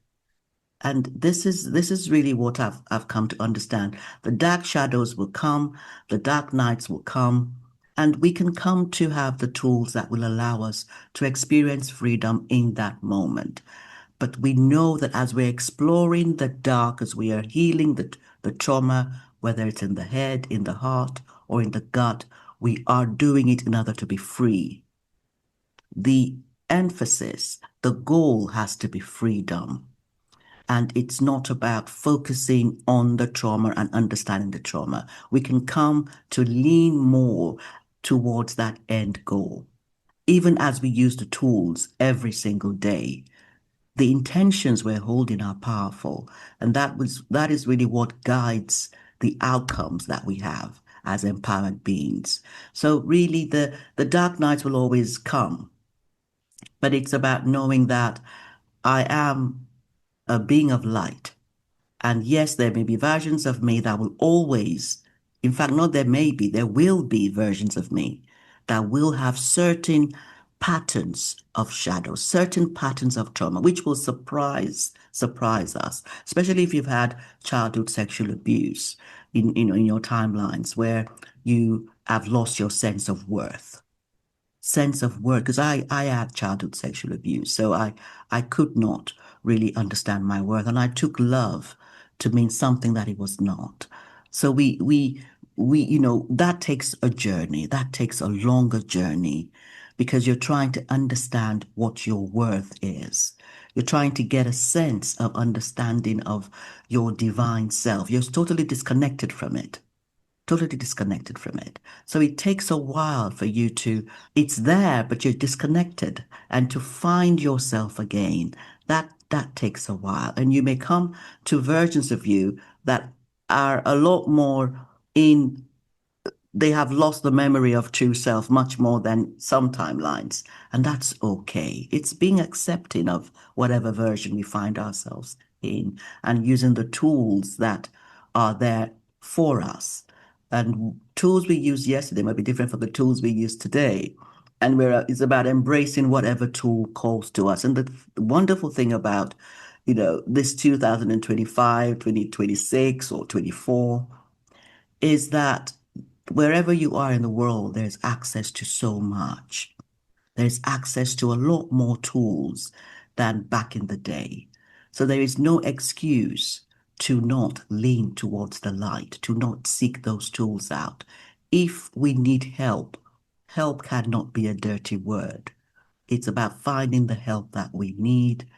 [SPEAKER 1] And this is really what I've come to understand. The dark shadows will come, the dark nights will come, and we can come to have the tools that will allow us to experience freedom in that moment. But we know that as we're exploring the dark, as we are healing the trauma, whether it's in the head, in the heart, or in the gut, we are doing it in order to be free. The emphasis, the goal has to be freedom. And it's not about focusing on the trauma and understanding the trauma. We can come to lean more towards that end goal. Even as we use the tools every single day, the intentions we're holding are powerful. And that is really what guides the outcomes that we have as empowered beings. So really the dark nights will always come, but it's about knowing that I am a being of light. And yes, there may be versions of me that will always, in fact, not there may be, there will be versions of me that will have certain patterns of shadow, certain patterns of trauma, which will surprise us, especially if you've had childhood sexual abuse in your timelines where you have lost your sense of worth, because I had childhood sexual abuse, so I could not really understand my worth, and I took love to mean something that it was not. So that takes a journey, that takes a longer journey, because you're trying to understand what your worth is. You're trying to get a sense of understanding of your divine self. You're totally disconnected from it, totally disconnected from it. So it takes a while for you to, it's there, but you're disconnected. And to find yourself again, that takes a while. And you may come to versions of you that are a lot more in they have lost the memory of true self much more than some timelines. And that's okay. It's being accepting of whatever version we find ourselves in and using the tools that are there for us. And tools we used yesterday might be different from the tools we use today. And it's about embracing whatever tool calls to us. And the wonderful thing about, this 2025, 2026, or 24 is that wherever you are in the world, there's access to so much. There's access to a lot more tools than back in the day. So there is no excuse to not lean towards the light, to not seek those tools out. If we need help, help cannot be a dirty word. It's about finding the help that we need,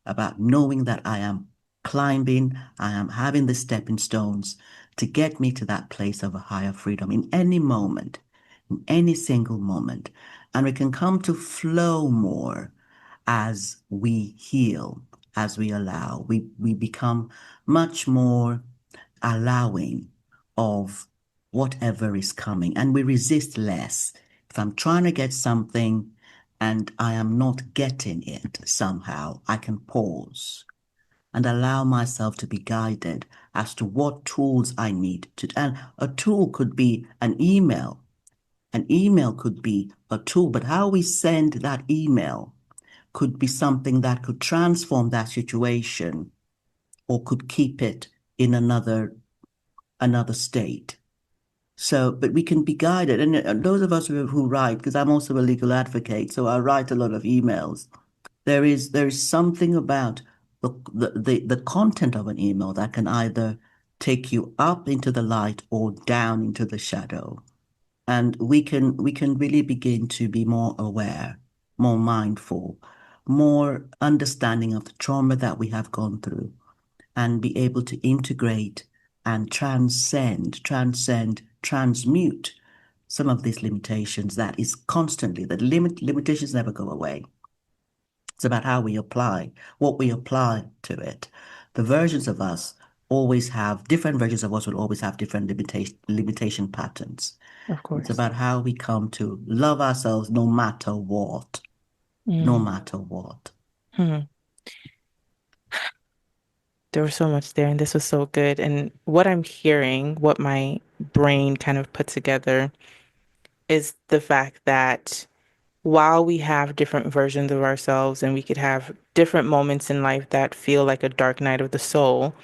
[SPEAKER 1] about knowing that I am climbing, I am having the stepping stones to get me to that place of a higher freedom in any moment, in any single moment. And we can come to flow more as we heal, as we allow. We become much more allowing of whatever is coming, and we resist less. If I'm trying to get something and I am not getting it somehow, I can pause and allow myself to be guided as to what tools I need to. And a tool could be an email. An email could be a tool, but how we send that email could be something that could transform that situation or could keep it in another state. So, but we can be guided. And those of us who write, because I'm also a legal advocate, so I write a lot of emails. There is something about the content of an email that can either take you up into the light or down into the shadow. And we can really begin to be more aware, more mindful, more understanding of the trauma that we have gone through, and be able to integrate and transmute some of these limitations that is constantly, the limitations never go away. It's about how we apply, what we apply to it. The versions of us always have, different versions of us will always have different limitation patterns.
[SPEAKER 2] Of
[SPEAKER 1] It's
[SPEAKER 2] course.
[SPEAKER 1] about how we come to love ourselves no matter what, no
[SPEAKER 2] Mm.
[SPEAKER 1] matter what.
[SPEAKER 2] Hmm. There was so much there, and this was so good. And what I'm hearing, what my brain kind of put together, is the fact that while we have different versions of ourselves and we could have different moments in life that feel like a dark night of the soul,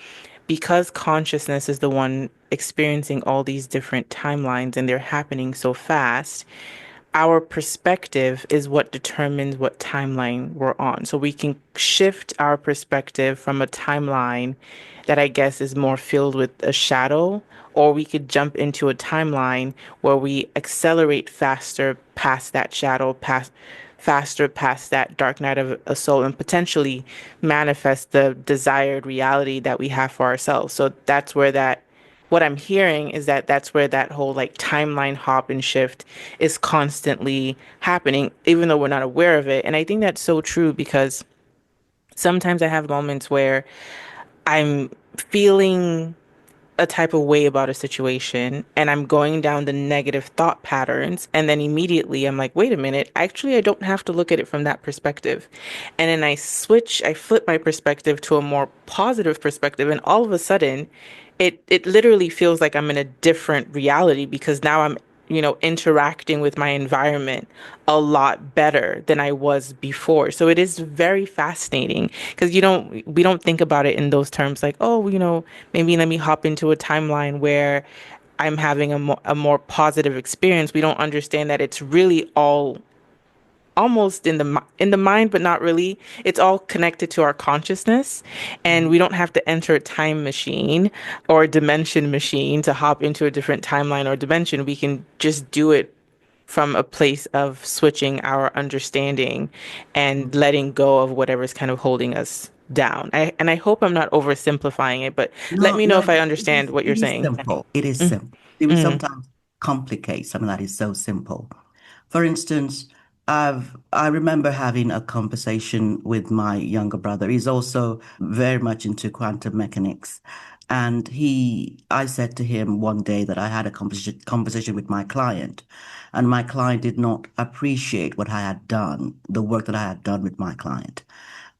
[SPEAKER 2] because consciousness is the one experiencing all these different timelines and they're happening so fast, our perspective is what determines what timeline we're on. So we can shift our perspective from a timeline that I guess is more filled with a shadow, or we could jump into a timeline where we accelerate faster past that shadow, past faster past that dark night of a soul, and potentially manifest the desired reality that we have for ourselves. So that's where that what I'm hearing is that that's where that whole like timeline hop and shift is constantly happening, even though we're not aware of it. And I think that's so true because sometimes I have moments where I'm feeling a type of way about a situation and I'm going down the negative thought patterns. And then immediately I'm like, wait a minute, actually, I don't have to look at it from that perspective. And then I flip my perspective to a more positive perspective. And all of a sudden, it literally feels like I'm in a different reality because now I'm interacting with my environment a lot better than I was before. So it is very fascinating because we don't think about it in those terms like, oh, maybe let me hop into a timeline where I'm having a more positive experience. We don't understand that it's really all almost in the mind, but not really. It's all connected to our consciousness, and we don't have to enter a time machine or a dimension machine to hop into a different timeline or dimension. We can just do it from a place of switching our understanding and letting go of whatever's kind of holding us down. I hope I'm not oversimplifying it, but let
[SPEAKER 1] No,
[SPEAKER 2] me know
[SPEAKER 1] no,
[SPEAKER 2] if I
[SPEAKER 1] it is
[SPEAKER 2] understand what you're
[SPEAKER 1] it is
[SPEAKER 2] saying.
[SPEAKER 1] simple. It is
[SPEAKER 2] Mm,
[SPEAKER 1] simple. It would
[SPEAKER 2] mm,
[SPEAKER 1] sometimes complicate something that is so simple. For instance, I remember having a conversation with my younger brother. He's also very much into quantum mechanics. And I said to him one day that I had a conversation with my client, and my client did not appreciate what I had done, the work that I had done with my client.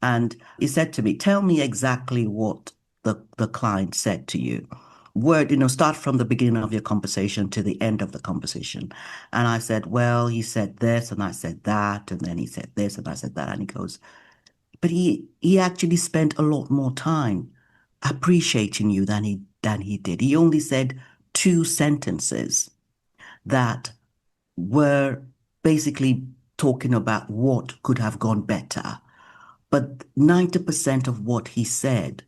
[SPEAKER 1] And he said to me, tell me exactly what the client said to you. Start from the beginning of your conversation to the end of the conversation. And I said, well, he said this and I said that, and then he said this and I said that. And he goes, but he actually spent a lot more time appreciating you than he did. He only said two sentences that were basically talking about what could have gone better. But 90% of what he said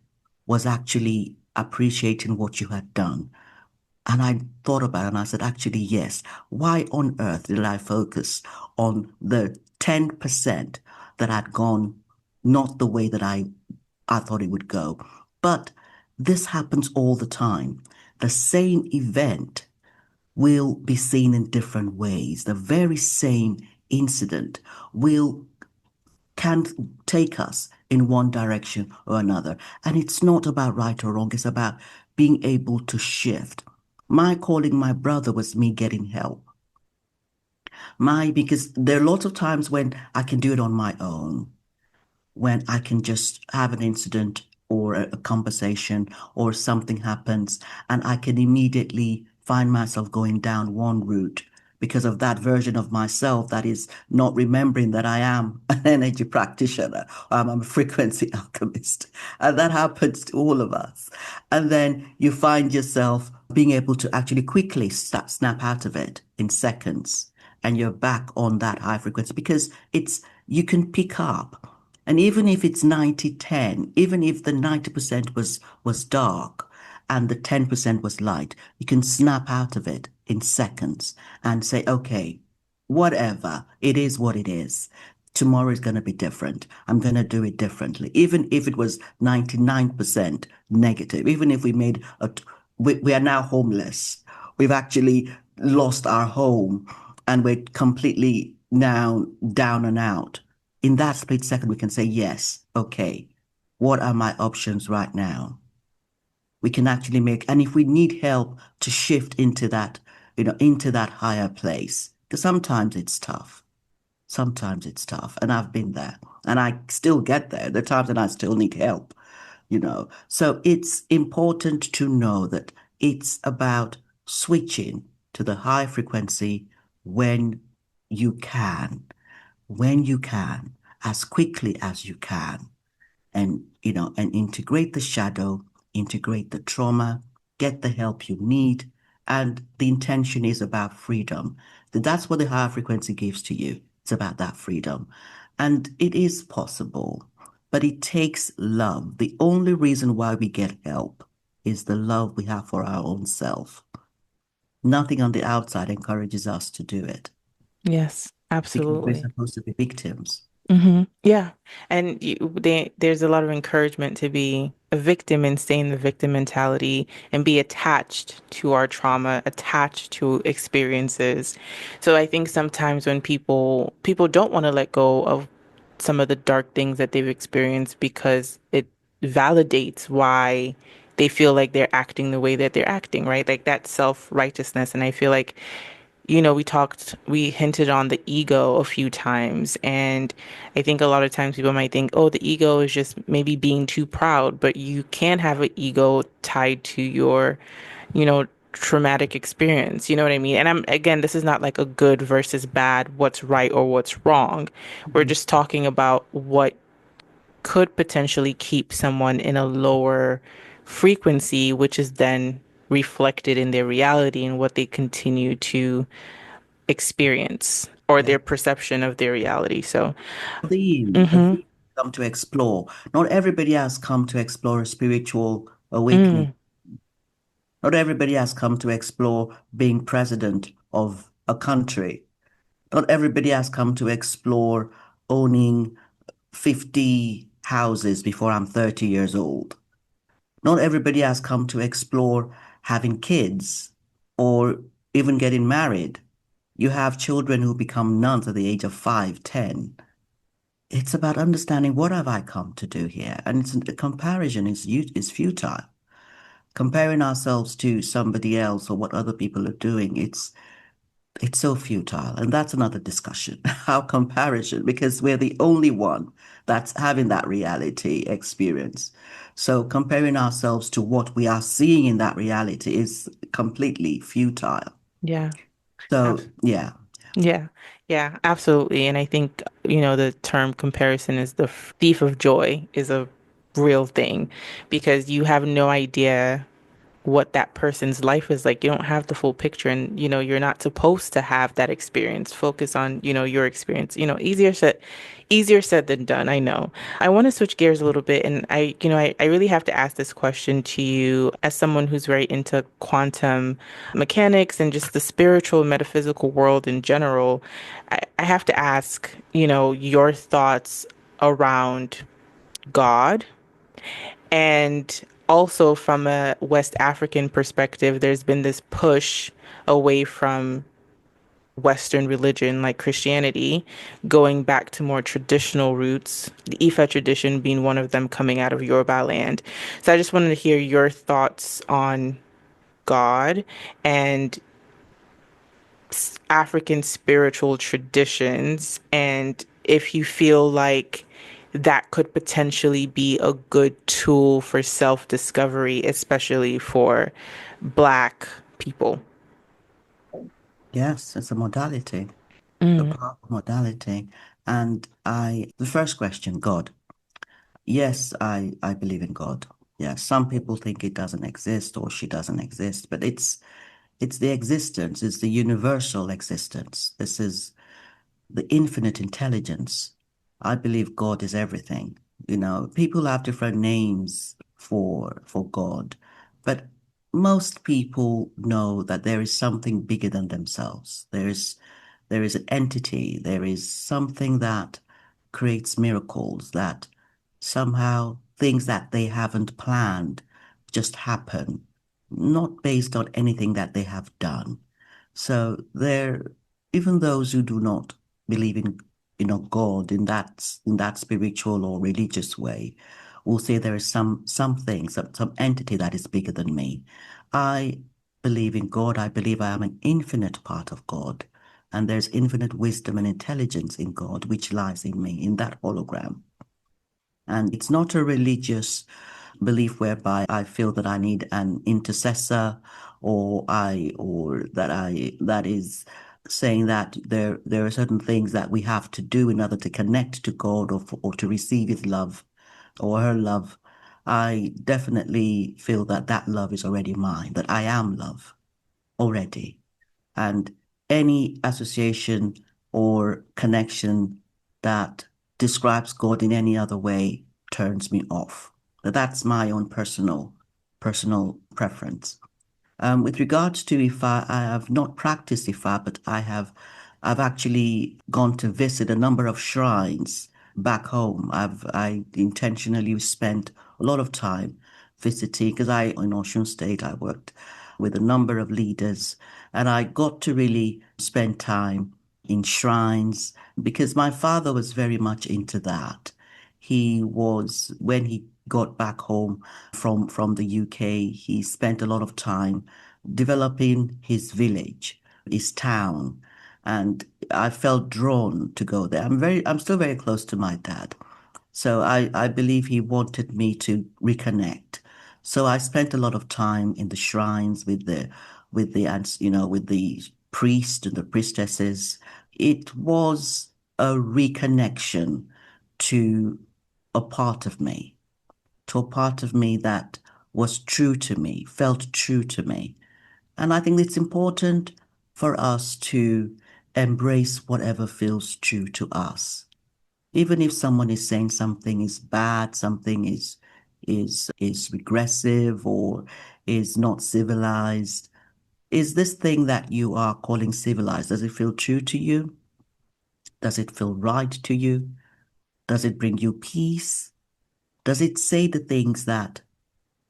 [SPEAKER 1] was actually appreciating what you had done. And I thought about it and I said, actually, yes. Why on earth did I focus on the 10% that had gone not the way that I thought it would go? But this happens all the time. The same event will be seen in different ways. The very same incident will can take us in one direction or another. And it's not about right or wrong, it's about being able to shift. My calling my brother was me getting help. Because there are lots of times when I can do it on my own, when I can just have an incident or a conversation or something happens and I can immediately find myself going down one route because of that version of myself that is not remembering that I am an energy practitioner. I'm a frequency alchemist. And that happens to all of us. And then you find yourself being able to actually quickly snap out of it in seconds. And you're back on that high frequency because you can pick up. And even if it's 90-10, even if the 90% was dark and the 10% was light, you can snap out of it in seconds and say, okay, whatever, it is what it is. Tomorrow is going to be different. I'm going to do it differently. Even if it was 99% negative, even if we are now homeless. We've actually lost our home and we're completely now down and out. In that split second, we can say, yes, okay, what are my options right now? We can actually and if we need help to shift into that, into that higher place, because sometimes it's tough. Sometimes it's tough. And I've been there and I still get there. There are times that I still need help. So it's important to know that it's about switching to the high frequency when you can when you can, as quickly as you can, and integrate the shadow, integrate the trauma, get the help you need. And the intention is about freedom. That's what the higher frequency gives to you. It's about that freedom. And it is possible, but it takes love. The only reason why we get help is the love we have for our own self. Nothing on the outside encourages us to do it
[SPEAKER 2] Yes,
[SPEAKER 1] because we're
[SPEAKER 2] absolutely.
[SPEAKER 1] supposed to be victims.
[SPEAKER 2] Yeah. And there's a lot of encouragement to be a victim and stay in the victim mentality and be attached to our trauma, attached to experiences. So I think sometimes when people don't want to let go of some of the dark things that they've experienced because it validates why they feel like they're acting the way that they're acting, right? Like that self-righteousness. And I feel like we hinted on the ego a few times. And I think a lot of times people might think, oh, the ego is just maybe being too proud, but you can have an ego tied to your, you know, traumatic experience. You know what I mean? And again, this is not like a good versus bad, what's right or what's wrong. We're
[SPEAKER 1] Mhm.
[SPEAKER 2] just talking about what could potentially keep someone in a lower frequency, which is then reflected in their reality and what they continue to experience or
[SPEAKER 1] Yeah.
[SPEAKER 2] their perception of their reality. So,
[SPEAKER 1] A
[SPEAKER 2] mm-hmm,
[SPEAKER 1] theme come to explore. Not everybody has come to explore a spiritual awakening.
[SPEAKER 2] mm,
[SPEAKER 1] Not everybody has come to explore being president of a country. Not everybody has come to explore owning 50 houses before I'm 30 years old. Not everybody has come to explore having kids or even getting married. You have children who become nuns at the age of 5, 10. It's about understanding what have I come to do here, and a comparison is futile. Comparing ourselves to somebody else or what other people are doing, it's so futile, and that's another discussion. How comparison, because we're the only one that's having that reality experience. So comparing ourselves to what we are seeing in that reality is completely futile.
[SPEAKER 2] yeah,
[SPEAKER 1] So
[SPEAKER 2] abs-
[SPEAKER 1] yeah,
[SPEAKER 2] yeah, yeah, absolutely. And I think, the term comparison is the thief of joy is a real thing because you have no idea what that person's life is like. You don't have the full picture and you're not supposed to have that experience. Focus on, your experience. Easier said than done, I know. I want to switch gears a little bit, and I really have to ask this question to you as someone who's very into quantum mechanics and just the spiritual metaphysical world in general. I have to ask, your thoughts around God. And also from a West African perspective, there's been this push away from Western religion like Christianity, going back to more traditional roots, the Ifa tradition being one of them coming out of Yoruba land. So I just wanted to hear your thoughts on God and African spiritual traditions, and if you feel like that could potentially be a good tool for self-discovery, especially for Black people.
[SPEAKER 1] Yes, it's a modality, a
[SPEAKER 2] Mm,
[SPEAKER 1] powerful modality. And the first question, God. Yes, I believe in God. Yeah, some people think it doesn't exist or she doesn't exist, but it's the existence, it's the universal existence. This is the infinite intelligence. I believe God is everything. People have different names for God, but most people know that there is something bigger than themselves. There is an entity, there is something that creates miracles, that somehow things that they haven't planned just happen, not based on anything that they have done. So even those who do not believe in, God in that spiritual or religious way, will say there is something, some entity that is bigger than me. I believe in God. I believe I am an infinite part of God, and there's infinite wisdom and intelligence in God, which lies in me, in that hologram. And it's not a religious belief whereby I feel that I need an intercessor, or that is saying that there are certain things that we have to do in order to connect to God, or to receive his love or her love. I definitely feel that that love is already mine, that I am love already. And any association or connection that describes God in any other way turns me off. But that's my own personal preference. With regards to Ifa, I have not practiced Ifa, but I've actually gone to visit a number of shrines back home. I intentionally spent a lot of time visiting because in Osun State, I worked with a number of leaders, and I got to really spend time in shrines because my father was very much into that. When he got back home from the UK, he spent a lot of time developing his village, his town, and I felt drawn to go there. I'm still very close to my dad. So I believe he wanted me to reconnect. So I spent a lot of time in the shrines with the priest and the priestesses. It was a reconnection to a part of me, that was true to me, felt true to me. And I think it's important for us to embrace whatever feels true to us. Even if someone is saying something is bad, something is regressive or is not civilized, is this thing that you are calling civilized, does it feel true to you? Does it feel right to you? Does it bring you peace? Does it say the things that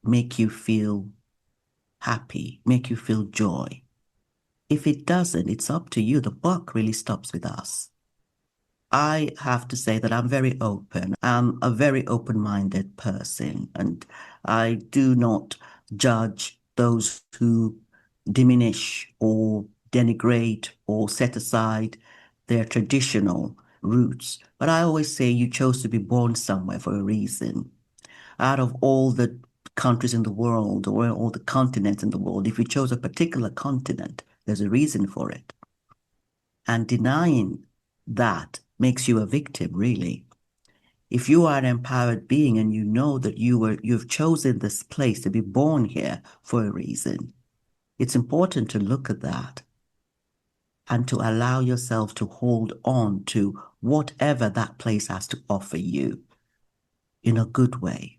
[SPEAKER 1] make you feel happy, make you feel joy? If it doesn't, it's up to you. The buck really stops with us. I have to say that I'm very open. I'm a very open-minded person, and I do not judge those who diminish or denigrate or set aside their traditional roots. But I always say you chose to be born somewhere for a reason. Out of all the countries in the world or all the continents in the world, if you chose a particular continent, there's a reason for it. And denying that makes you a victim, really. If you are an empowered being and you know that you've chosen this place to be born here for a reason, it's important to look at that and to allow yourself to hold on to whatever that place has to offer you in a good way.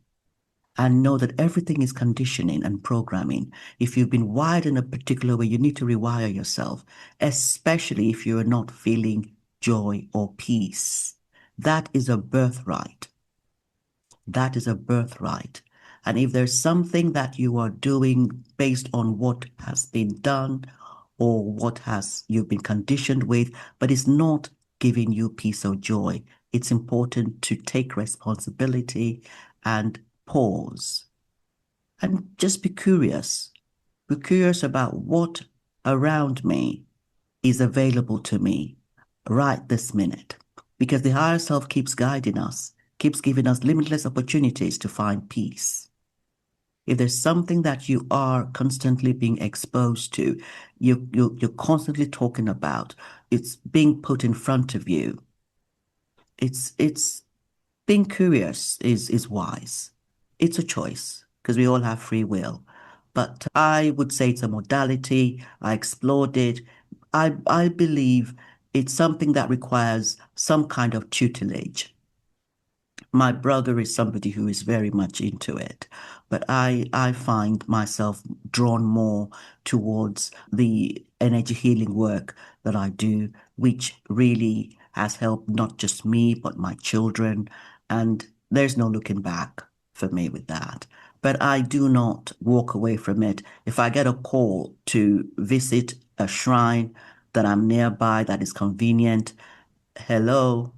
[SPEAKER 1] And know that everything is conditioning and programming. If you've been wired in a particular way, you need to rewire yourself, especially if you're not feeling joy or peace. That is a birthright. That is a birthright. And if there's something that you are doing based on what has been done or what has you've been conditioned with, but it's not giving you peace or joy, it's important to take responsibility and pause and just be curious. Be curious about what around me is available to me right this minute. Because the higher self keeps guiding us, keeps giving us limitless opportunities to find peace. If there's something that you are constantly being exposed to, you're constantly talking about, it's being put in front of you. It's being curious is wise. It's a choice because we all have free will. But I would say it's a modality. I explored it. I believe it's something that requires some kind of tutelage. My brother is somebody who is very much into it, but I find myself drawn more towards the energy healing work that I do, which really has helped not just me, but my children. And there's no looking back for me with that. But I do not walk away from it. If I get a call to visit a shrine that I'm nearby that is convenient, hello.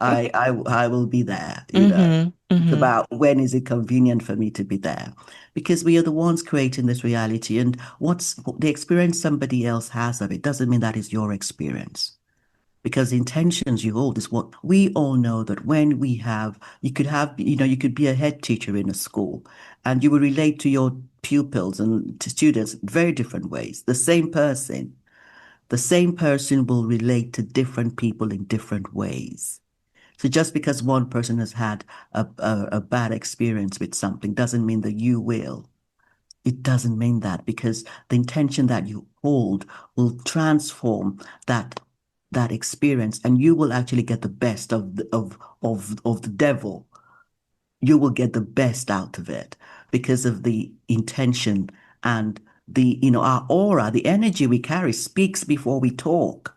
[SPEAKER 1] I will be there, you know.
[SPEAKER 2] Mm-hmm.
[SPEAKER 1] It's
[SPEAKER 2] Mm-hmm.
[SPEAKER 1] about when is it convenient for me to be there? Because we are the ones creating this reality, and what's the experience somebody else has of it doesn't mean that is your experience. Because the intentions you hold is what we all know that when we have, you could have, you could be a head teacher in a school and you will relate to your pupils and to students very different ways. The same person will relate to different people in different ways. So just because one person has had a bad experience with something doesn't mean that you will. It doesn't mean that because the intention that you hold will transform that experience and you will actually get the best of the devil. You will get the best out of it because of the intention and our aura, the energy we carry speaks before we talk.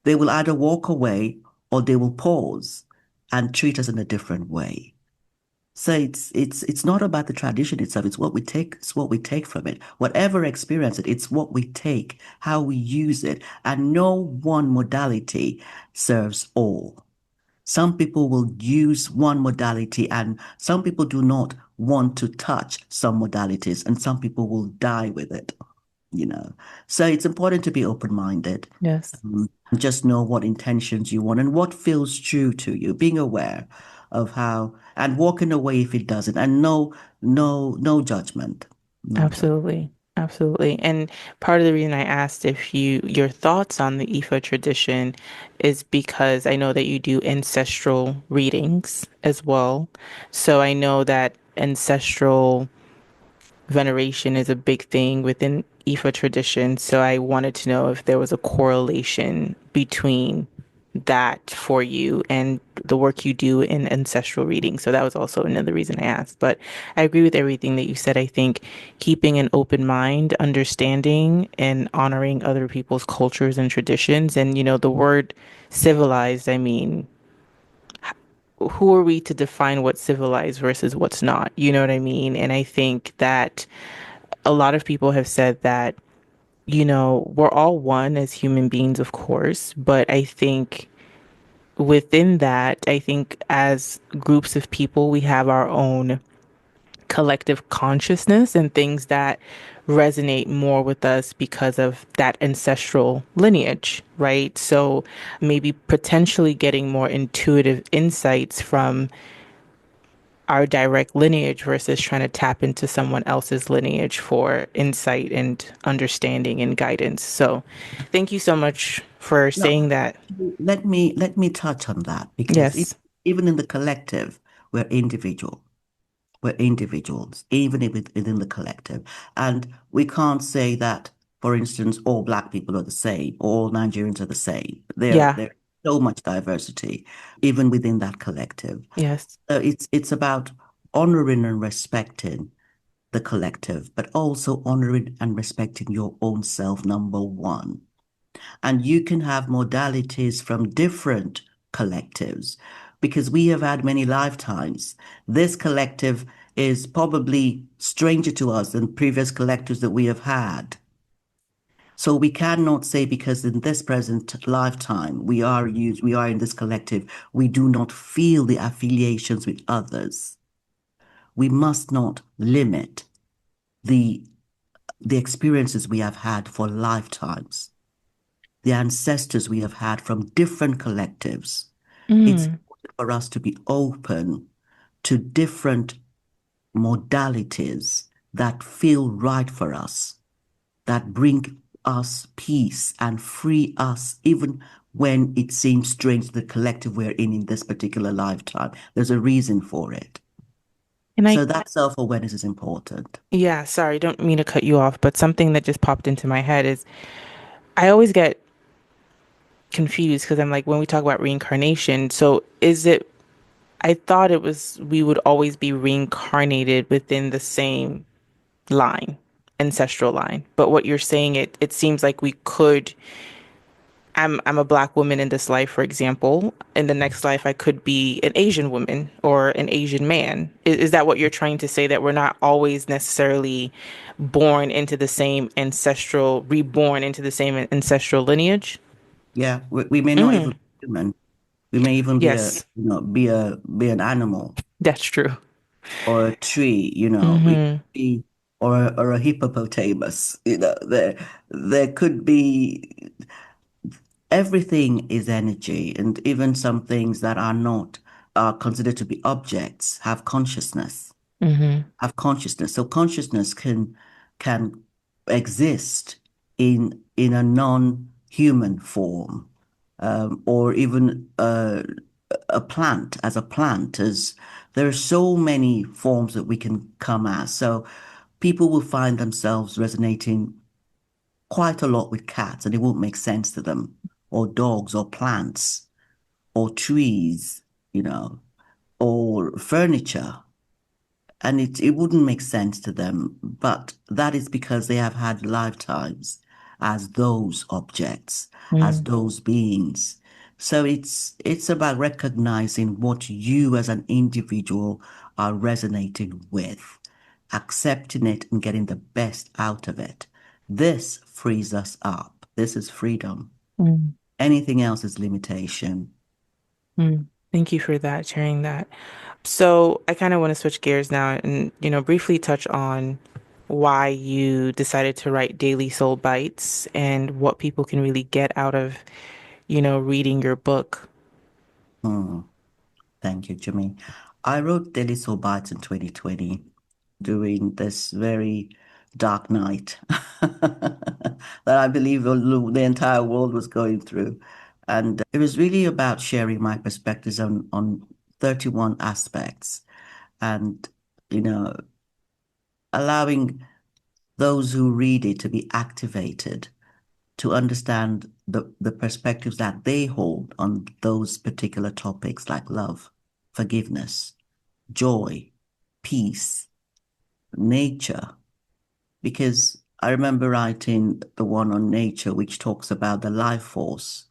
[SPEAKER 1] They will either walk away or they will pause and treat us in a different way. So it's not about the tradition itself. It's what we take from it. Whatever experience it's what we take, how we use it. And no one modality serves all. Some people will use one modality and some people do not want to touch some modalities and some people will die with it, you know. So it's important to be open-minded,
[SPEAKER 2] Yes.
[SPEAKER 1] and just know what intentions you want and what feels true to you, being aware of how and walking away if it doesn't, and no judgment. No judgment.
[SPEAKER 2] Absolutely. Absolutely. And part of the reason I asked if your thoughts on the Ifa tradition is because I know that you do ancestral readings as well. So I know that ancestral veneration is a big thing within Ifa tradition. So I wanted to know if there was a correlation between that for you and the work you do in ancestral reading. So that was also another reason I asked. But I agree with everything that you said. I think keeping an open mind, understanding and honoring other people's cultures and traditions. And, the word civilized, I mean, who are we to define what's civilized versus what's not? You know what I mean? And I think that a lot of people have said that, we're all one as human beings, of course, but I think within that, I think as groups of people, we have our own collective consciousness and things that resonate more with us because of that ancestral lineage, right? So maybe potentially getting more intuitive insights from our direct lineage versus trying to tap into someone else's lineage for insight and understanding and guidance. So, thank you so much for
[SPEAKER 1] No,
[SPEAKER 2] saying that.
[SPEAKER 1] let me touch on that because
[SPEAKER 2] Yes.
[SPEAKER 1] even in the collective, we're individual. We're individuals, even if within the collective. And we can't say that, for instance, all Black people are the same, all Nigerians are the same. They're
[SPEAKER 2] Yeah.
[SPEAKER 1] they're so much diversity, even within that collective.
[SPEAKER 2] Yes.
[SPEAKER 1] It's about honoring and respecting the collective, but also honoring and respecting your own self, number one. And you can have modalities from different collectives because we have had many lifetimes. This collective is probably stranger to us than previous collectives that we have had. So we cannot say because in this present lifetime we are in this collective, we do not feel the affiliations with others. We must not limit the the experiences we have had for lifetimes, the ancestors we have had from different collectives. It's
[SPEAKER 2] Mm.
[SPEAKER 1] important for us to be open to different modalities that feel right for us, that bring us peace and free us, even when it seems strange to the collective we're in this particular lifetime. There's a reason for it.
[SPEAKER 2] And I,
[SPEAKER 1] So that self-awareness is important.
[SPEAKER 2] yeah, sorry, don't mean to cut you off, but something that just popped into my head is I always get confused because I'm like, when we talk about reincarnation, so is it, I thought it was, we would always be reincarnated within the same line, ancestral line. But what you're saying, it seems like we could, I'm a black woman in this life, for example. In the next life, I could be an Asian woman or an Asian man. Is that what you're trying to say? That we're not always necessarily born into the same ancestral, reborn into the same ancestral lineage?
[SPEAKER 1] Yeah, we may not even
[SPEAKER 2] Mm,
[SPEAKER 1] be human. We may even be
[SPEAKER 2] yes,
[SPEAKER 1] be an animal
[SPEAKER 2] that's true.
[SPEAKER 1] or a tree, we could
[SPEAKER 2] Mm-hmm.
[SPEAKER 1] be or a hippopotamus, there could be everything is energy, and even some things that are not are considered to be objects
[SPEAKER 2] Mm-hmm.
[SPEAKER 1] have consciousness. So consciousness can exist in a non-human form, or even a plant as a plant. As there are so many forms that we can come as. So people will find themselves resonating quite a lot with cats, and it won't make sense to them, or dogs, or plants, or trees, you know, or furniture, and it wouldn't make sense to them. But that is because they have had lifetimes as those objects, as
[SPEAKER 2] Mm,
[SPEAKER 1] those beings. So it's about recognizing what you as an individual are resonating with, accepting it and getting the best out of it. This frees us up. This is freedom.
[SPEAKER 2] mm,
[SPEAKER 1] Anything else is limitation.
[SPEAKER 2] mm. Thank you for that, sharing that. So I kind of want to switch gears now and, briefly touch on why you decided to write Daily Soul Bytes and what people can really get out of, reading your book.
[SPEAKER 1] Hmm. Thank you, Jimmy. I wrote Daily Soul Bytes in 2020 during this very dark night that I believe the entire world was going through. And it was really about sharing my perspectives on 31 aspects and, you know, allowing those who read it to be activated to understand the perspectives that they hold on those particular topics like love, forgiveness, joy, peace, nature. Because I remember writing the one on nature, which talks about the life force.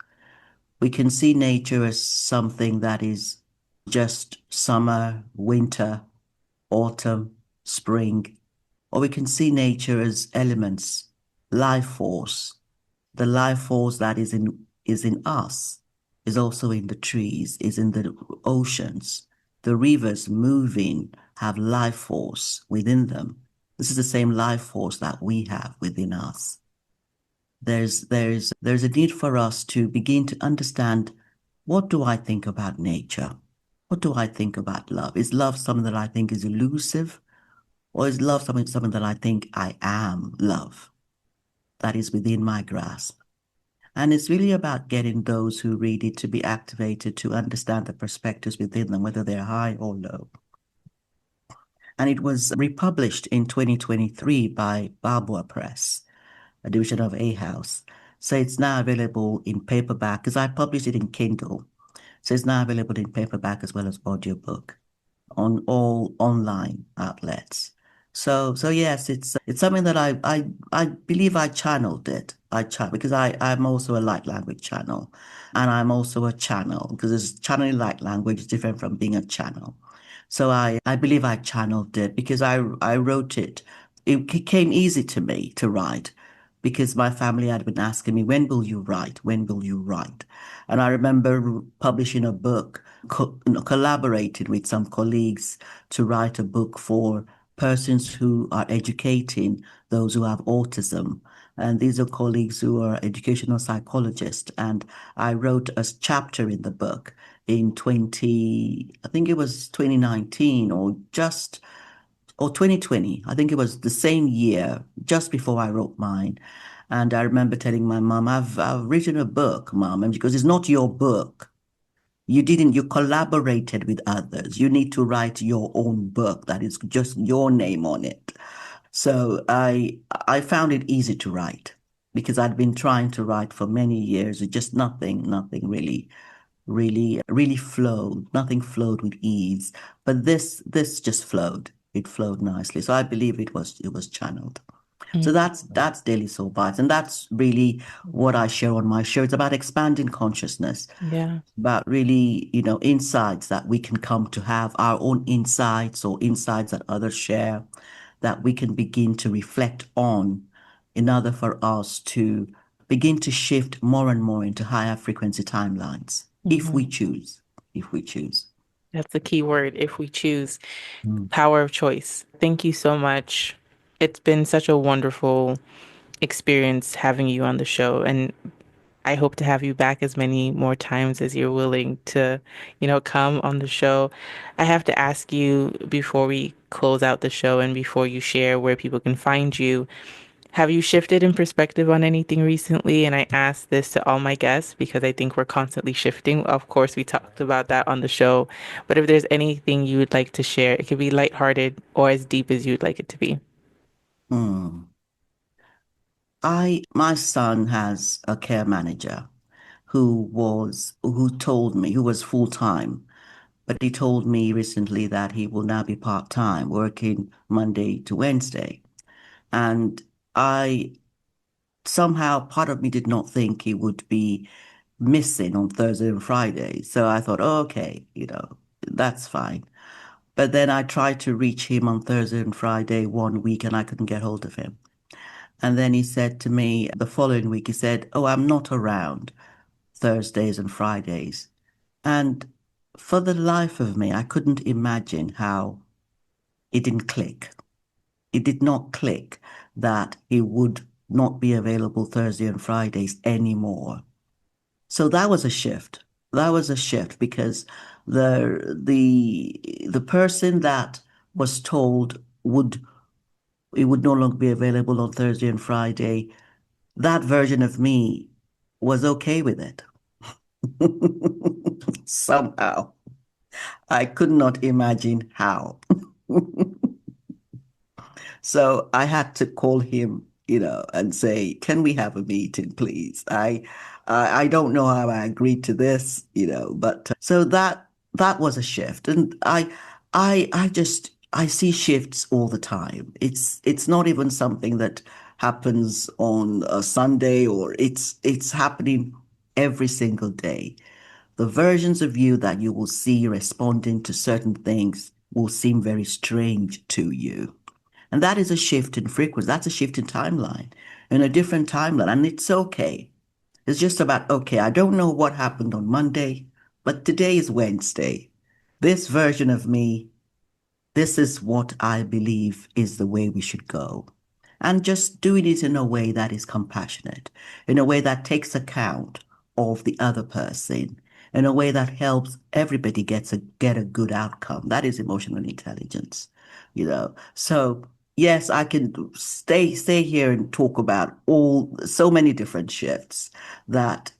[SPEAKER 1] We can see nature as something that is just summer, winter, autumn, spring, or we can see nature as elements, life force. The life force that is in us, is also in the trees, is in the oceans. The rivers moving have life force within them. This is the same life force that we have within us. There's a need for us to begin to understand, what do I think about nature? What do I think about love? Is love something that I think is elusive? Or is love something that I think I am love, that is within my grasp? And it's really about getting those who read it to be activated to understand the perspectives within them, whether they're high or low. And it was republished in 2023 by Babua Press, a division of A House. So it's now available in paperback because I published it in Kindle. So it's now available in paperback as well as audiobook on all online outlets. So yes, it's something that I believe I channeled it. Because I'm also a light language channel, and I'm also a channel because channeling light language is different from being a channel. So I believe I channeled it because I wrote it. It came easy to me to write because my family had been asking me, when will you write? When will you write? And I remember publishing a book, collaborated with some colleagues to write a book for persons who are educating those who have autism. And these are colleagues who are educational psychologists. And I wrote a chapter in the book in I think it was 2019 or 2020. I think it was the same year, just before I wrote mine. And I remember telling my mom, I've written a book, mom, and because it's not your book. You collaborated with others. You need to write your own book that is just your name on it. So I found it easy to write because I'd been trying to write for many years. It just nothing really flowed. Nothing flowed with ease. But this just flowed. It flowed nicely. So I believe it was channeled. So
[SPEAKER 2] Mm,
[SPEAKER 1] that's Daily Soul Bites. And that's really what I share on my show. It's about expanding consciousness,
[SPEAKER 2] yeah.
[SPEAKER 1] about really, insights that we can come to have, our own insights or insights that others share, that we can begin to reflect on in order for us to begin to shift more and more into higher frequency timelines, if
[SPEAKER 2] Hmm.
[SPEAKER 1] we choose, if we choose.
[SPEAKER 2] That's the key word, if we choose.
[SPEAKER 1] Mm.
[SPEAKER 2] Power of choice. Thank you so much. It's been such a wonderful experience having you on the show, and I hope to have you back as many more times as you're willing to, come on the show. I have to ask you before we close out the show and before you share where people can find you, have you shifted in perspective on anything recently? And I ask this to all my guests because I think we're constantly shifting. Of course, we talked about that on the show, but if there's anything you would like to share, it could be lighthearted or as deep as you'd like it to be.
[SPEAKER 1] Mm. My son has a care manager who told me, who was full time, but he told me recently that he will now be part time, working Monday to Wednesday. And I somehow, part of me did not think he would be missing on Thursday and Friday. So I thought, oh, okay, that's fine. But then I tried to reach him on Thursday and Friday one week and I couldn't get hold of him. And then he said to me the following week, he said, oh, I'm not around Thursdays and Fridays. And for the life of me, I couldn't imagine how it didn't click. It did not click that he would not be available Thursday and Fridays anymore. So that was a shift. That was a shift because the person that was told it would no longer be available on Thursday and Friday, that version of me was okay with it. Somehow. I could not imagine how. So I had to call him, and say, "Can we have a meeting, please?" I don't know how I agreed to this, but so that was a shift, and I see shifts all the time. It's not even something that happens on a Sunday, or it's happening every single day. The versions of you that you will see responding to certain things will seem very strange to you. And that is a shift in frequency. That's a shift in timeline, in a different timeline. And it's okay. It's just about, okay, I don't know what happened on Monday, but today is Wednesday. This version of me, this is what I believe is the way we should go. And just doing it in a way that is compassionate, in a way that takes account of the other person, in a way that helps everybody get a good outcome. That is emotional intelligence. So yes, I can stay here and talk about so many different shifts that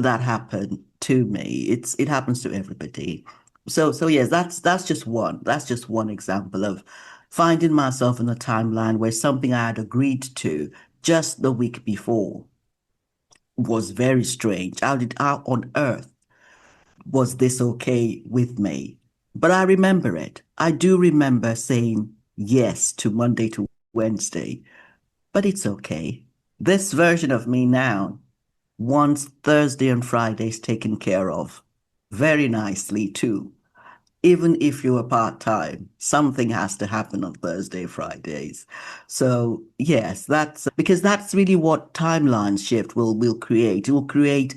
[SPEAKER 1] happen to me. It happens to everybody. So yes, that's just one. That's just one example of finding myself in a timeline where something I had agreed to just the week before was very strange. How on earth was this okay with me? But I remember it. I do remember saying yes to Monday to Wednesday, but it's okay. This version of me now wants Thursday and Fridays taken care of very nicely too. Even if you are part-time, something has to happen on Thursday, Fridays. So yes, that's because that's really what timeline shift will create. It will create,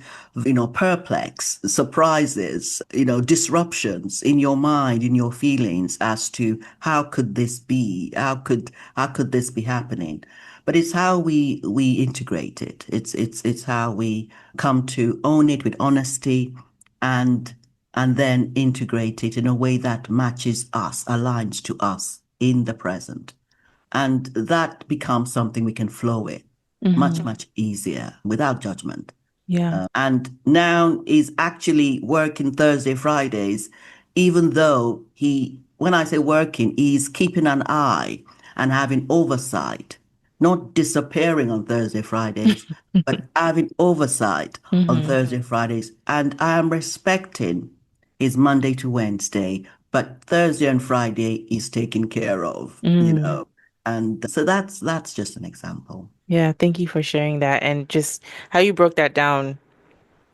[SPEAKER 1] perplex, surprises, disruptions in your mind, in your feelings as to how could this be? How could this be happening? But it's how we integrate it. It's how we come to own it with honesty and and then integrate it in a way that matches us, aligns to us in the present. And that becomes something we can flow with much,
[SPEAKER 2] Hmm.
[SPEAKER 1] much easier without judgment.
[SPEAKER 2] Yeah.
[SPEAKER 1] And now is actually working Thursday, Fridays, even though when I say working, he's keeping an eye and having oversight, not disappearing on Thursday, Fridays, but having oversight on
[SPEAKER 2] Hmm.
[SPEAKER 1] Thursday, Fridays. And I am respecting his Monday to Wednesday, but Thursday and Friday is taken care of.
[SPEAKER 2] Mm.
[SPEAKER 1] And so that's just an example.
[SPEAKER 2] Yeah, thank you for sharing that. And just how you broke that down,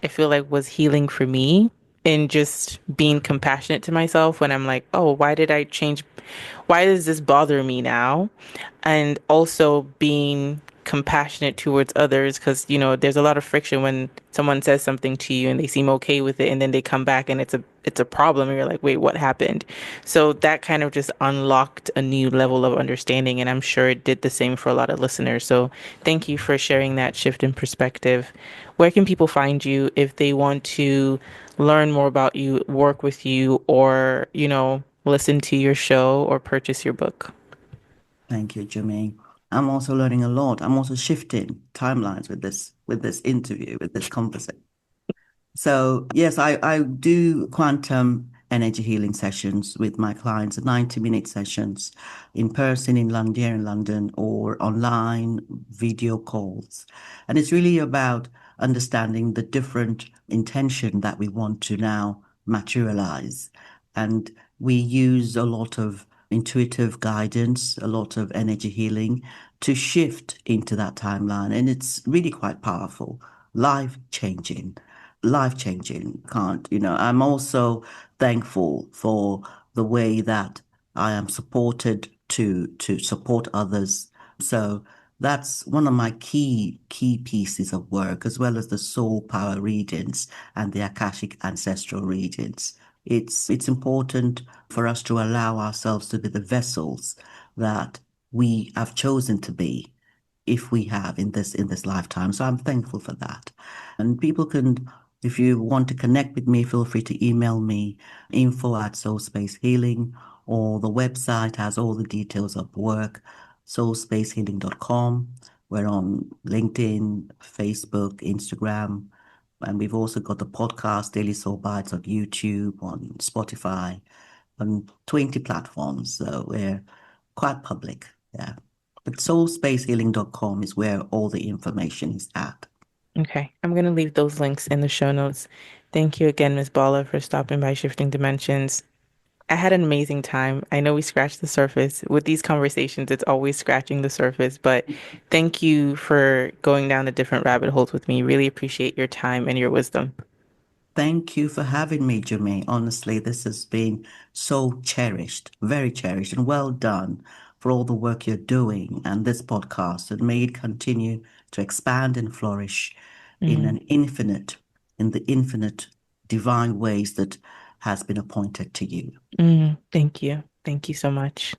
[SPEAKER 2] I feel like was healing for me in just being compassionate to myself when I'm like, oh, why did I change? Why does this bother me now? And also being compassionate towards others because, there's a lot of friction when someone says something to you and they seem okay with it and then they come back and it's a problem and you're like, wait, what happened? So that kind of just unlocked a new level of understanding and I'm sure it did the same for a lot of listeners. So thank you for sharing that shift in perspective. Where can people find you if they want to learn more about you, work with you, or, listen to your show or purchase your book?
[SPEAKER 1] Thank you, Jermaine. I'm also learning a lot. I'm also shifting timelines with this interview, with this conversation. So yes, I do quantum energy healing sessions with my clients, 90-minute sessions in person in London, here in London, or online video calls. And it's really about understanding the different intention that we want to now materialize. And we use a lot of intuitive guidance, a lot of energy healing to shift into that timeline. And it's really quite powerful, life changing, life changing. I'm also thankful for the way that I am supported to support others. So that's one of my key pieces of work, as well as the soul power readings and the Akashic ancestral readings. It's important for us to allow ourselves to be the vessels that we have chosen to be if we have in this lifetime. So I'm thankful for that. And people can, if you want to connect with me, feel free to email me info@Soulspace Healing, or the website has all the details of work, soulspacehealing.com. We're on LinkedIn, Facebook, Instagram, and we've also got the podcast Daily Soul Bytes on YouTube, on Spotify, on 20 platforms. So we're quite public. Yeah. But soulspacehealing.com is where all the information is at.
[SPEAKER 2] Okay, I'm going to leave those links in the show notes. Thank you again, Miss Bala, for stopping by Shifting Dimensions. I had an amazing time. I know we scratched the surface. With these conversations, it's always scratching the surface, but thank you for going down the different rabbit holes with me. Really appreciate your time and your wisdom.
[SPEAKER 1] Thank you for having me, Jermaine. Honestly, this has been so cherished, very cherished, and well done for all the work you're doing and this podcast. And may it continue to expand and flourish in
[SPEAKER 2] Mm,
[SPEAKER 1] an infinite, in the infinite divine ways that has been appointed to you.
[SPEAKER 2] thank you. Thank you so much.